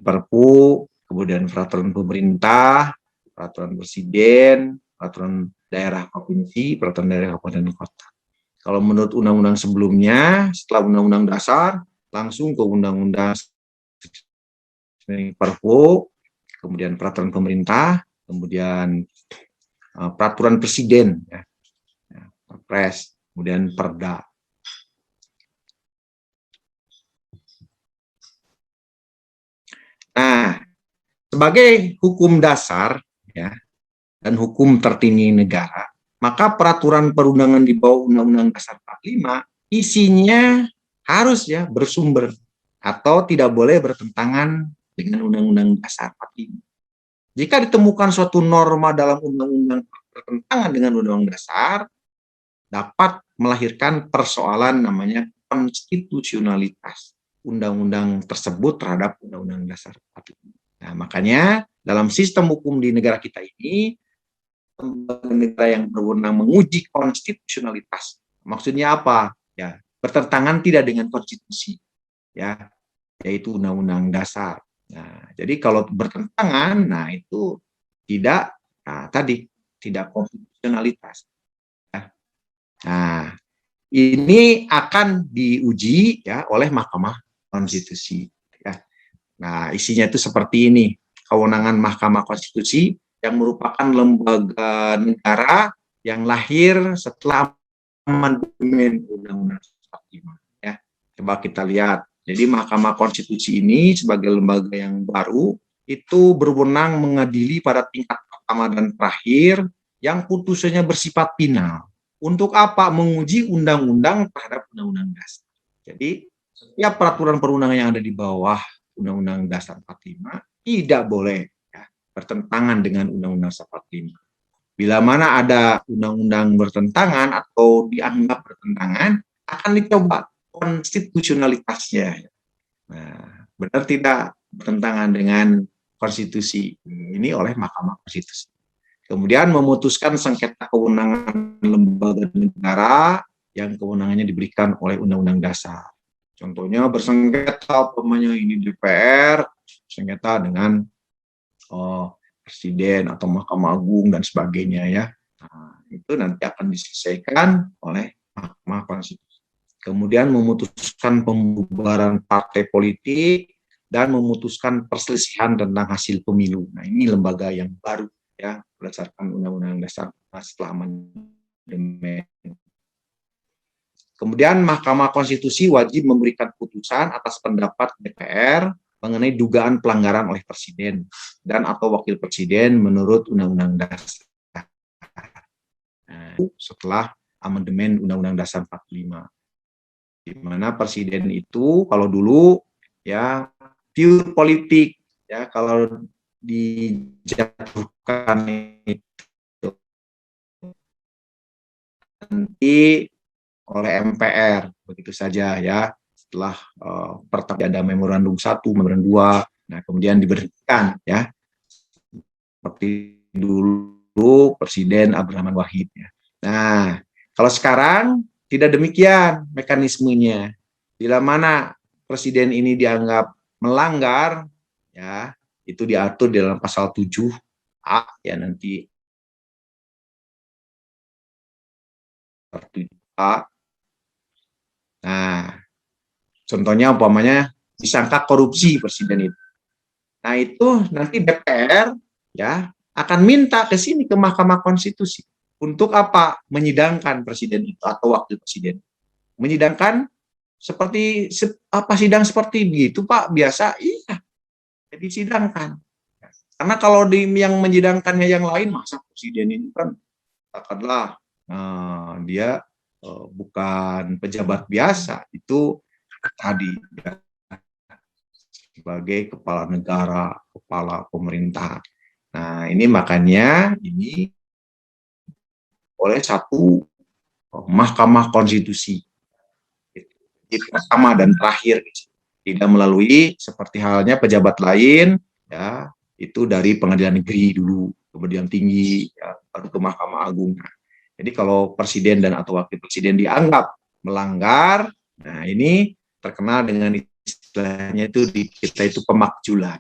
Perpu, kemudian peraturan pemerintah, peraturan presiden, peraturan daerah provinsi, peraturan daerah kabupaten kota. Kalau menurut undang-undang sebelumnya, setelah undang-undang dasar, langsung ke undang-undang Perpu, kemudian peraturan pemerintah, kemudian peraturan presiden, ya, Perpres, kemudian Perda. Nah, sebagai hukum dasar ya dan hukum tertinggi negara, maka peraturan perundangan di bawah Undang-Undang Dasar 45 isinya harus ya bersumber atau tidak boleh bertentangan dengan Undang-Undang Dasar 45. Jika ditemukan suatu norma dalam undang-undang bertentangan dengan Undang-Undang Dasar, dapat melahirkan persoalan namanya konstitusionalitas undang-undang tersebut terhadap Undang-Undang Dasar 45. Nah, makanya dalam sistem hukum di negara kita ini, negara yang berwenang menguji konstitusionalitas. Maksudnya apa? Ya, bertentangan tidak dengan konstitusi, ya, yaitu Undang-Undang Dasar. Nah, jadi kalau bertentangan, nah itu tidak, nah, tadi tidak konstitusionalitas. Ya. Nah, ini akan diuji ya oleh Mahkamah Konstitusi. Ya. Nah, isinya itu seperti ini. Kewenangan Mahkamah Konstitusi yang merupakan lembaga negara yang lahir setelah amandemen Undang-Undang 45. Ya. Coba kita lihat. Jadi Mahkamah Konstitusi ini sebagai lembaga yang baru itu berwenang mengadili pada tingkat pertama dan terakhir yang putusannya bersifat final. Untuk apa? Menguji undang-undang terhadap undang-undang dasar. Jadi setiap peraturan perundangan yang ada di bawah Undang-Undang Dasar 45 tidak boleh ya, bertentangan dengan Undang-Undang Dasar 45. Bila mana ada undang-undang bertentangan atau dianggap bertentangan, akan dicoba konstitusionalitasnya. Nah, benar tidak bertentangan dengan konstitusi ini oleh Mahkamah Konstitusi. Kemudian memutuskan sengketa kewenangan lembaga negara yang kewenangannya diberikan oleh Undang-Undang Dasar. Contohnya bersengketa, umpamanya ini DPR, sengketa dengan Presiden atau Mahkamah Agung dan sebagainya ya. Nah, itu nanti akan diselesaikan oleh Mahkamah Konstitusi. Kemudian memutuskan pembubaran partai politik dan memutuskan perselisihan tentang hasil pemilu. Nah, ini lembaga yang baru ya berdasarkan Undang-Undang Dasar setelah amandemen. Kemudian Mahkamah Konstitusi wajib memberikan putusan atas pendapat DPR mengenai dugaan pelanggaran oleh Presiden dan atau Wakil Presiden menurut Undang-Undang Dasar. Nah, setelah amandemen Undang-Undang Dasar 45. Di mana Presiden itu kalau dulu ya pure politik ya, kalau dijatuhkan itu nanti oleh MPR begitu saja ya, setelah pertama ada memorandum 1, memorandum 2, nah kemudian diberhentikan ya seperti dulu Presiden Abdurrahman Wahid ya. Nah, kalau sekarang tidak demikian mekanismenya. Bila mana Presiden ini dianggap melanggar ya, itu diatur di dalam pasal 7A ya, nanti 7A. Nah, contohnya umpamanya disangka korupsi Presiden itu. Nah, itu nanti DPR ya akan minta ke sini ke Mahkamah Konstitusi. Untuk apa? Menyidangkan Presiden itu atau Wakil Presiden. Menyidangkan seperti apa, sidang seperti itu Pak, biasa iya. Jadi sidangkan. Karena kalau yang menyidangkannya yang lain, masa Presiden ini kan katakanlah dia bukan pejabat biasa, itu tadi ya, sebagai kepala negara, kepala pemerintah. Nah, ini makanya ini oleh satu Mahkamah Konstitusi. Jadi pertama dan terakhir, tidak melalui seperti halnya pejabat lain ya, itu dari pengadilan negeri dulu, kemudian tinggi ya, baru ke Mahkamah Agung. Nah, jadi kalau presiden dan atau wakil presiden dianggap melanggar, nah ini terkenal dengan istilahnya itu di kita itu pemakzulan.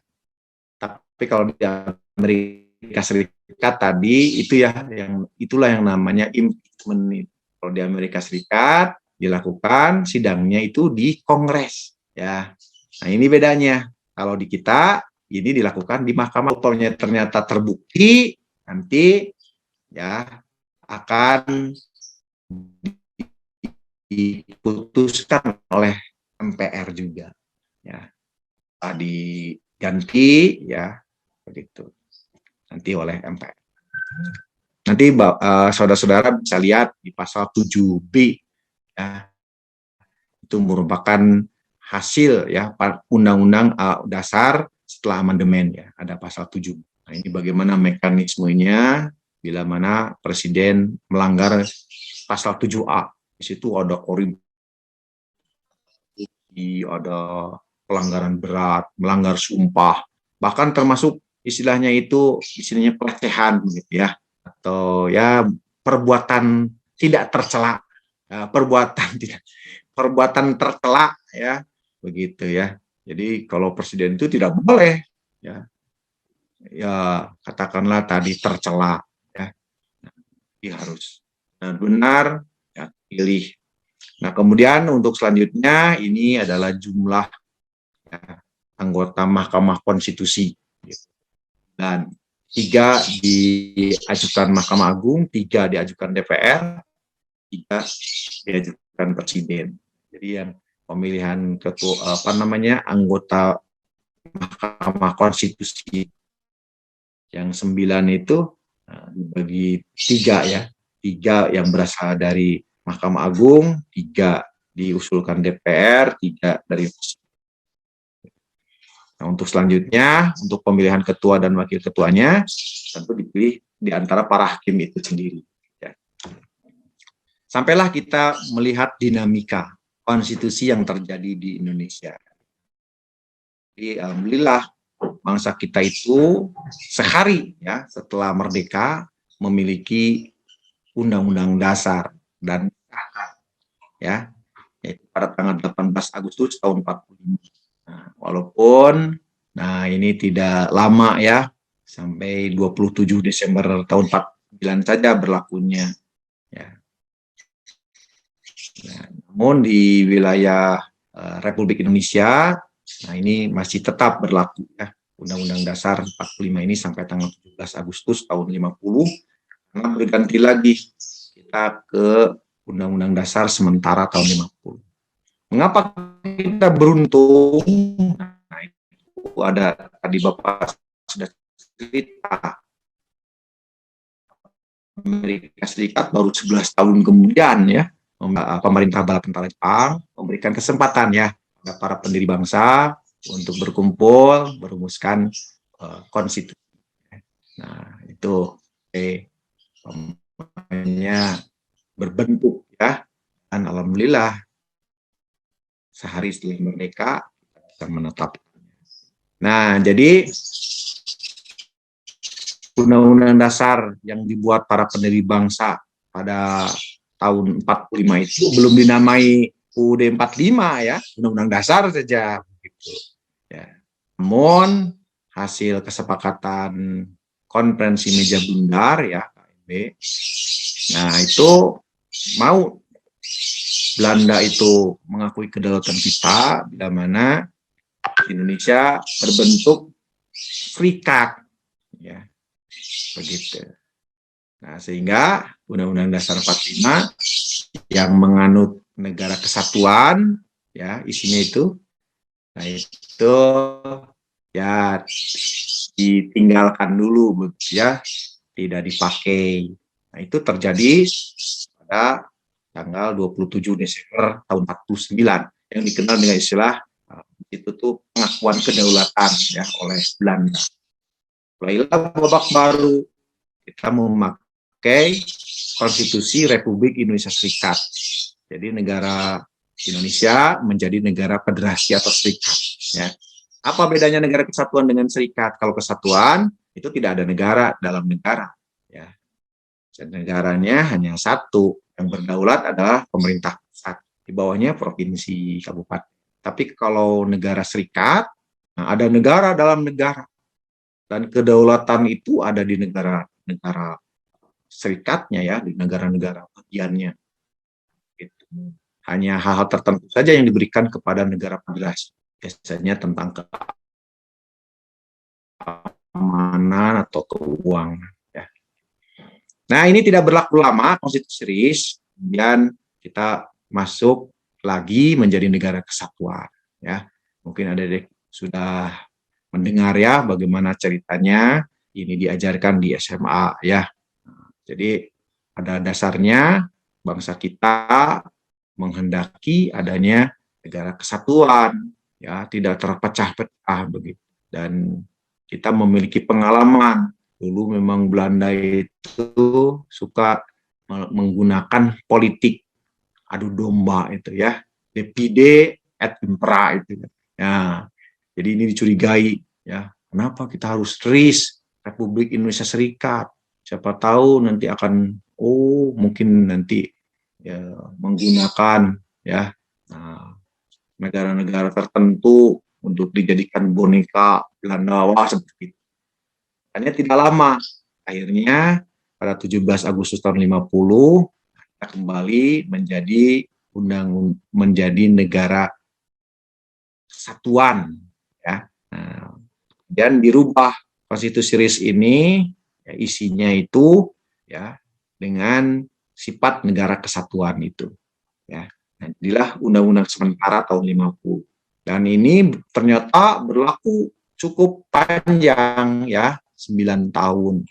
Tapi kalau di Amerika Serikat tadi itu ya yang itulah yang namanya impeachment. Kalau di Amerika Serikat dilakukan sidangnya itu di Kongres ya. Nah, ini bedanya. Kalau di kita ini dilakukan di mahkamah. Kalau ternyata terbukti, nanti ya akan diputuskan oleh MPR juga ya. Diganti ya begitu nanti oleh MPR. Nanti saudara-saudara bisa lihat di pasal 7B ya, itu merupakan hasil ya Undang-Undang Dasar setelah amandemen ya, ada pasal 7. Nah, ini bagaimana mekanismenya bila mana Presiden melanggar pasal 7A. Di situ ada korupsi, ada pelanggaran berat, melanggar sumpah, bahkan termasuk istilahnya pelecehan gitu ya, atau ya perbuatan tidak tercela, perbuatan tercela ya, begitu ya. Jadi kalau presiden itu tidak boleh ya, katakanlah tadi tercela ya, dia harus benar ya, pilih. Nah, kemudian untuk selanjutnya ini adalah jumlah ya, anggota Mahkamah Konstitusi. Dan 3 diajukan Mahkamah Agung, 3 diajukan DPR, 3 diajukan Presiden. Jadi yang pemilihan ketua anggota Mahkamah Konstitusi yang 9 itu dibagi 3 ya. 3 yang berasal dari Mahkamah Agung, 3 diusulkan DPR, 3 dari Presiden. Nah, untuk selanjutnya, untuk pemilihan ketua dan wakil ketuanya, tentu dipilih di antara para hakim itu sendiri. Ya. Sampailah kita melihat dinamika konstitusi yang terjadi di Indonesia. Jadi, alhamdulillah, bangsa kita itu sehari ya setelah merdeka memiliki undang-undang dasar dan ya yaitu pada tanggal 18 Agustus tahun 45. Nah, walaupun ini tidak lama ya, sampai 27 Desember tahun 49 saja berlakunya ya. Nah, namun di wilayah Republik Indonesia, nah ini masih tetap berlaku ya. Undang-Undang Dasar 45 ini sampai tanggal 17 Agustus tahun 50, karena berganti lagi kita ke Undang-Undang Dasar sementara tahun 50. Mengapa kita beruntung? Nah, itu ada tadi Bapak sudah cerita, Amerika Serikat baru 11 tahun kemudian ya, pemerintah bala tentara Jepang memberikan kesempatan ya kepada para pendiri bangsa untuk berkumpul, merumuskan konstitusi. Nah, itu berbentuk ya, dan alhamdulillah sehari setelah merdeka kita menetapkannya. Nah, jadi Undang-Undang Dasar yang dibuat para pendiri bangsa pada tahun 45 itu belum dinamai UUD 45 ya, Undang-Undang Dasar saja begitu. Ya. Namun hasil kesepakatan konferensi meja bundar ya KMB, nah itu mau Belanda itu mengakui kedaulatan kita bila mana Indonesia berbentuk serikat ya begitu. Nah, sehingga Undang-Undang Dasar 45 yang menganut negara kesatuan ya isinya itu, nah itu ya ditinggalkan dulu ya, tidak dipakai. Nah, itu terjadi pada tanggal 27 Desember tahun 49 yang dikenal dengan istilah itu tuh pengakuan kedaulatan ya oleh Belanda. Mulailah babak baru, kita memakai Konstitusi Republik Indonesia Serikat. Jadi negara Indonesia menjadi negara federasi atau serikat. Ya. Apa bedanya negara kesatuan dengan serikat? Kalau kesatuan itu tidak ada negara dalam negara. Ya. Negaranya hanya satu, yang berdaulat adalah pemerintah pusat. Di bawahnya provinsi, kabupaten. Tapi kalau negara serikat, ada negara dalam negara. Dan kedaulatan itu ada di negara-negara serikatnya ya, di negara-negara bagiannya. Gitu. Hanya hal-hal tertentu saja yang diberikan kepada negara federasi. Biasanya tentang keamanan atau keuangan. Ya. Nah, ini tidak berlaku lama, konstitusi RIS, kemudian kita masuk lagi menjadi negara kesatuan. Ya, mungkin ada sudah mendengar ya bagaimana ceritanya, ini diajarkan di SMA ya. Jadi pada dasarnya bangsa kita menghendaki adanya negara kesatuan ya, tidak terpecah-pecah begitu. Dan kita memiliki pengalaman dulu memang Belanda itu suka menggunakan politik adu domba itu ya, divide et impera itu ya. Jadi ini dicurigai ya, kenapa kita harus RIS Republik Indonesia Serikat? Siapa tahu nanti akan mungkin nanti ya, menggunakan ya negara-negara tertentu untuk dijadikan boneka Belanda seperti itu. Hanya tidak lama, akhirnya pada 17 Agustus tahun 50 kita kembali menjadi negara kesatuan ya. Dan dirubah konstitusi RIS ini ya, isinya itu ya dengan sifat negara kesatuan itu ya. Nah, jadilah undang-undang sementara tahun 50. Dan ini ternyata berlaku cukup panjang ya, 9 tahun.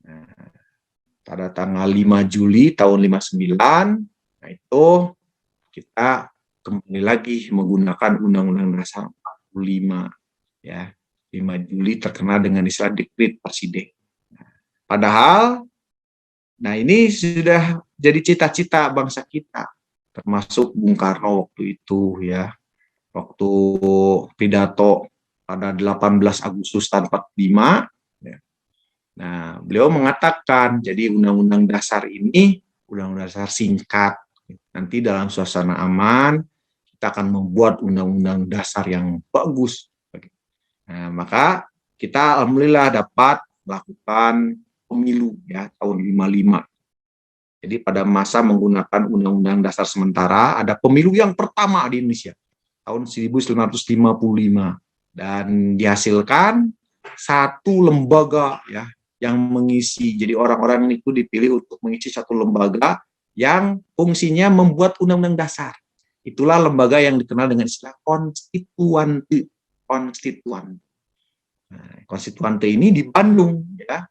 Nah, pada tanggal 5 Juli tahun 59, nah itu kita kembali lagi menggunakan Undang-Undang Dasar 45 ya, 5 Juli terkenal dengan istilah dekret presiden. Padahal, nah ini sudah jadi cita-cita bangsa kita, termasuk Bung Karno waktu itu ya, waktu pidato pada 18 Agustus tahun 45. Ya. Nah, beliau mengatakan, jadi undang-undang dasar ini, undang-undang dasar singkat. Nanti dalam suasana aman, kita akan membuat undang-undang dasar yang bagus. Nah, maka kita alhamdulillah dapat melakukan pemilu ya tahun 55. Jadi pada masa menggunakan undang-undang dasar sementara ada pemilu yang pertama di Indonesia tahun 1955 dan dihasilkan satu lembaga ya yang mengisi. Jadi orang-orang itu dipilih untuk mengisi satu lembaga yang fungsinya membuat undang-undang dasar. Itulah lembaga yang dikenal dengan istilah konstituante. Konstituante. Nah, konstituante ini di Bandung ya,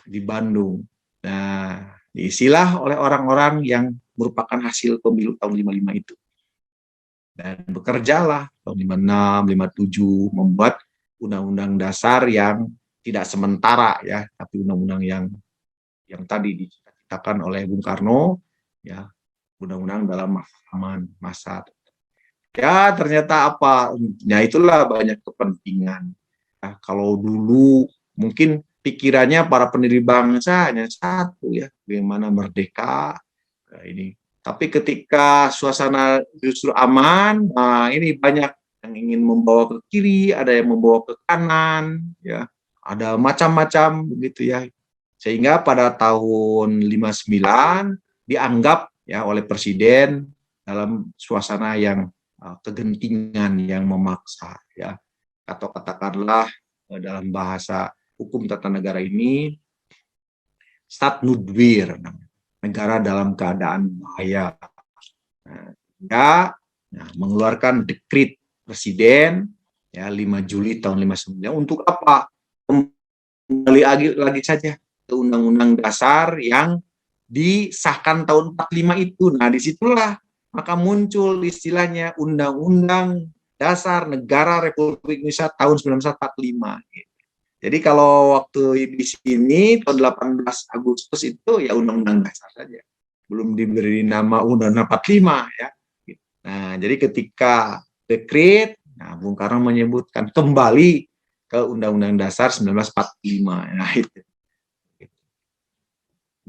di Bandung. Nah, diisilah oleh orang-orang yang merupakan hasil pemilu tahun 55 itu. Dan bekerjalah tahun 56, 57 membuat undang-undang dasar yang tidak sementara ya, tapi undang-undang yang tadi diciptakan oleh Bung Karno ya, undang-undang dalam masa ya ternyata apa? Ya itulah banyak kepentingan. Nah, kalau dulu mungkin pikirannya para pendiri bangsa hanya satu ya, bagaimana merdeka ini. Tapi ketika suasana justru aman, nah ini banyak yang ingin membawa ke kiri, ada yang membawa ke kanan, ya, ada macam-macam begitu ya. Sehingga pada tahun 59 dianggap ya oleh presiden dalam suasana yang kegentingan yang memaksa ya, atau katakanlah dalam bahasa hukum tata negara ini stat nudwir, negara dalam keadaan bahaya. Mengeluarkan dekret presiden ya 5 Juli tahun 59 untuk apa? Kembali lagi saja ke undang-undang dasar yang disahkan tahun 45 itu. Nah, disitulah maka muncul istilahnya Undang-Undang Dasar Negara Republik Indonesia tahun 1945. Jadi kalau waktu di sini tahun 18 Agustus itu ya Undang-Undang Dasar saja, belum diberi nama Undang-Undang 45 ya. Nah, jadi ketika dekret, nah Bung Karno menyebutkan kembali ke Undang-Undang Dasar 1945. Nah, itu.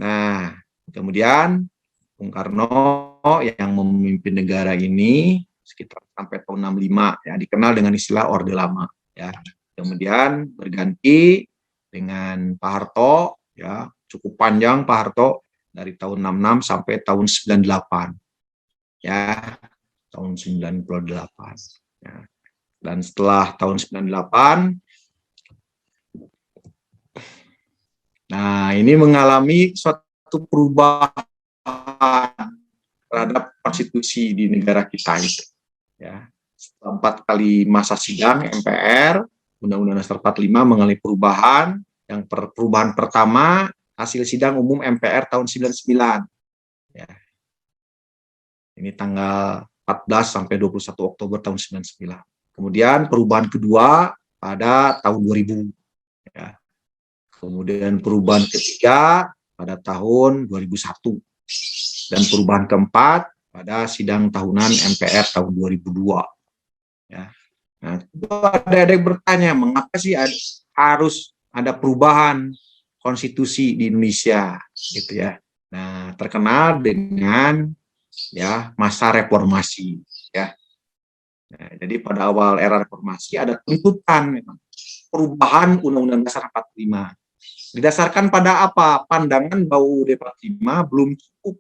Nah, kemudian Bung Karno yang memimpin negara ini sekitar sampai tahun 65 ya, dikenal dengan istilah Orde Lama ya. Kemudian berganti dengan Pak Harto ya, cukup panjang Pak Harto dari tahun 66 sampai tahun 98 ya, tahun 98 ya. Dan setelah tahun 98, nah ini mengalami suatu perubahan terhadap konstitusi di negara kita itu. Ya, setelah 4 kali masa sidang MPR, Undang-Undang Dasar 45 mengalami perubahan. Yang perubahan pertama hasil sidang umum MPR tahun 99. Ya. Ini tanggal 14 sampai 21 Oktober tahun 99. Kemudian perubahan kedua pada tahun 2000. Ya. Kemudian perubahan ketiga pada tahun 2001. Dan perubahan keempat pada sidang tahunan MPR tahun 2002. Ya. Nah, ada yang bertanya, mengapa sih harus ada perubahan konstitusi di Indonesia, gitu ya? Nah, terkenal dengan ya masa reformasi, ya. Nah, jadi pada awal era reformasi ada tuntutan perubahan Undang-Undang Dasar 45. Didasarkan pada apa? Pandangan bahwa UUD 45 belum cukup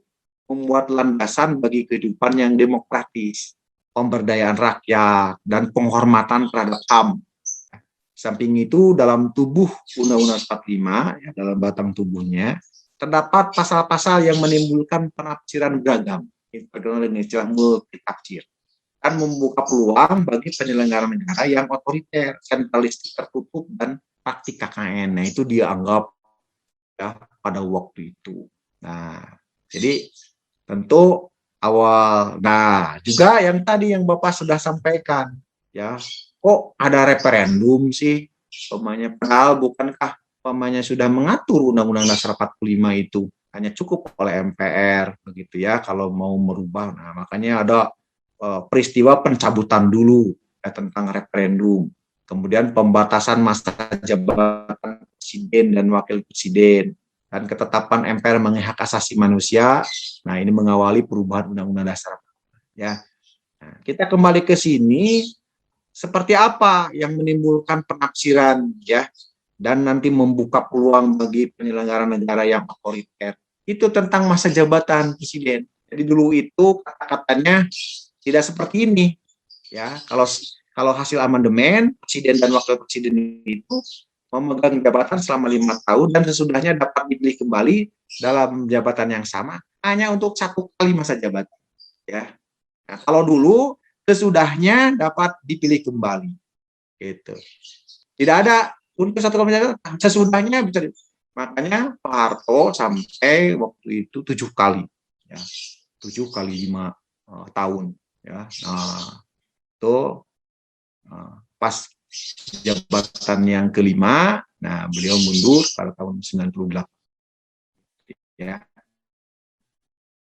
membuat landasan bagi kehidupan yang demokratis, pemberdayaan rakyat, dan penghormatan terhadap HAM. Samping itu, dalam tubuh Undang-Undang 45, ya, dalam batang tubuhnya, terdapat pasal-pasal yang menimbulkan penafsiran beragam, terkenal dengan istilah multitafsir, dan membuka peluang bagi penyelenggara negara yang otoriter, sentralistik, tertutup, dan praktik KKN. Nah, itu dianggap ya pada waktu itu. Nah, jadi tentu awal. Nah, juga yang tadi yang Bapak sudah sampaikan, ya kok ada referendum sih? Umpamanya, padahal bukankah umpamanya sudah mengatur Undang-Undang Dasar 45 itu hanya cukup oleh MPR begitu ya kalau mau merubah. Nah, makanya ada peristiwa pencabutan dulu tentang referendum. Kemudian pembatasan masa jabatan presiden dan wakil presiden dan ketetapan MPR mengenai hak asasi manusia. Nah, ini mengawali perubahan Undang-Undang Dasar ya. Nah, kita kembali ke sini, seperti apa yang menimbulkan penafsiran ya dan nanti membuka peluang bagi penyelenggara negara yang otoriter. Itu tentang masa jabatan presiden. Jadi dulu itu kata-katanya tidak seperti ini ya. Kalau hasil amandemen, presiden dan wakil presiden itu memegang jabatan selama 5 tahun dan sesudahnya dapat dipilih kembali dalam jabatan yang sama hanya untuk 1 kali masa jabatan ya. Nah, kalau dulu sesudahnya dapat dipilih kembali gitu. Tidak ada untuk 1 kali masa jabatan, sesudahnya bisa. Makanya Pak Harto sampai waktu itu 7 kali ya. 7 kali 5 tahun ya. Nah, itu pas jabatan yang kelima, nah beliau mundur pada tahun 98 ya.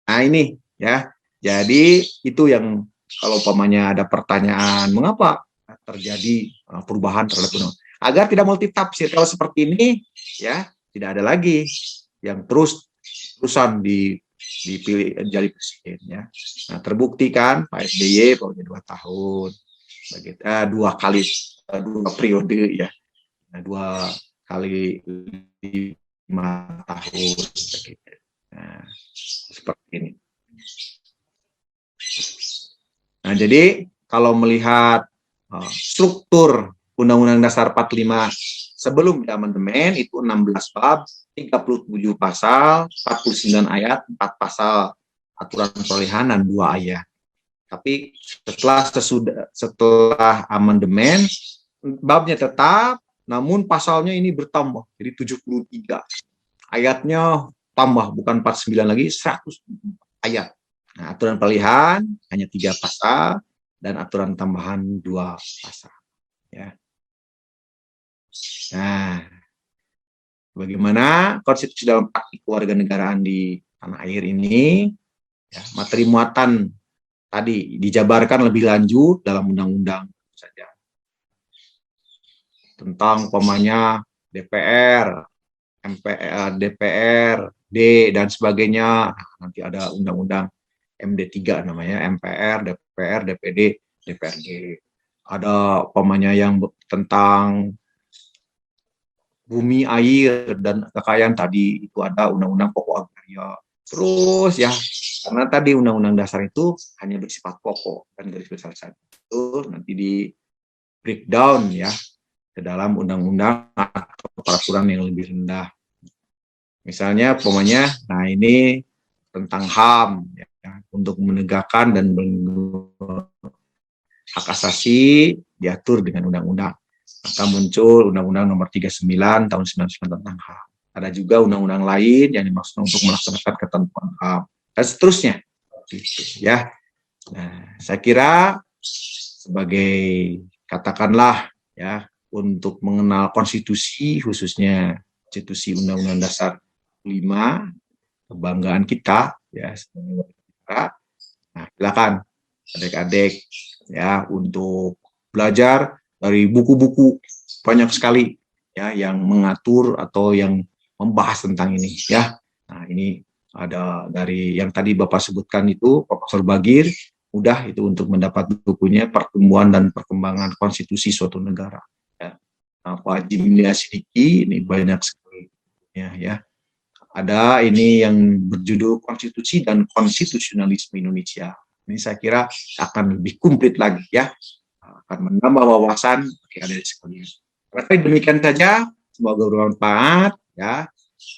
Nah ini ya, jadi itu yang kalau umpamanya ada pertanyaan mengapa terjadi perubahan terhadap undang agar tidak multitafsir. Kalau seperti ini ya tidak ada lagi yang terusan dipilih jadi presiden ya. Nah terbukti kan Pak SBY punya 2 tahun, begitu 2 periode ya, nah, 2 kali 5 tahun begitu. Nah, seperti ini. Nah, jadi kalau melihat struktur Undang-Undang Dasar 45 sebelum amandemen itu 16 bab, 37 pasal, 49 ayat, 4 pasal aturan perolehan dan 2 ayat. Tapi setelah amandemen babnya tetap, namun pasalnya ini bertambah jadi 73. Ayatnya tambah, bukan 49 lagi, 100 ayat. Nah, aturan pelihan hanya 3 pasal dan aturan tambahan 2 pasal. Ya. Nah, bagaimana konstitusi dalam praktik kewarganegaraan di tanah air ini? Ya, materi muatan tadi dijabarkan lebih lanjut dalam undang-undang saja tentang umpamanya DPR, MPR, DPR, D dan sebagainya. Nah, nanti ada undang-undang MD3 namanya, MPR, DPR, DPD, DPRD. Ada umpamanya yang tentang bumi, air, dan kekayaan tadi itu ada undang-undang pokok agraria. Terus ya, karena tadi undang-undang dasar itu hanya bersifat pokok dan garis besar saja. Itu nanti di breakdown ya ke dalam undang-undang atau peraturan yang lebih rendah. Misalnya, umpamanya, nah ini tentang HAM ya, untuk menegakkan dan hak asasi diatur dengan undang-undang. Maka muncul Undang-Undang Nomor 39 tahun 99 tentang HAM. Ada juga undang-undang lain yang dimaksud untuk melaksanakan ketentuan HAM dan seterusnya. Gitu, ya. Nah, saya kira sebagai katakanlah ya untuk mengenal konstitusi, khususnya konstitusi Undang-Undang Dasar 5, kebanggaan kita ya sebagai warga negara. Nah, silakan adik-adik ya untuk belajar dari buku-buku banyak sekali ya yang mengatur atau yang membahas tentang ini ya. Nah, ini ada dari yang tadi Bapak sebutkan itu Profesor Bagir, mudah itu untuk mendapat bukunya Pertumbuhan dan Perkembangan Konstitusi Suatu Negara ya. Nah, Pak Haji Milya Sidiki ini banyak sekali ya. Ada ini yang berjudul Konstitusi dan Konstitusionalisme Indonesia. Ini saya kira akan lebih komplit lagi ya, akan menambah wawasan bagi adik sekalian. Baik, demikian saja. Semoga bermanfaat ya.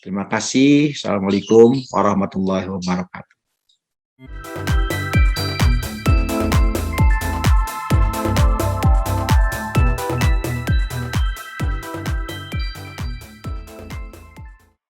Terima kasih. Assalamualaikum warahmatullahi wabarakatuh.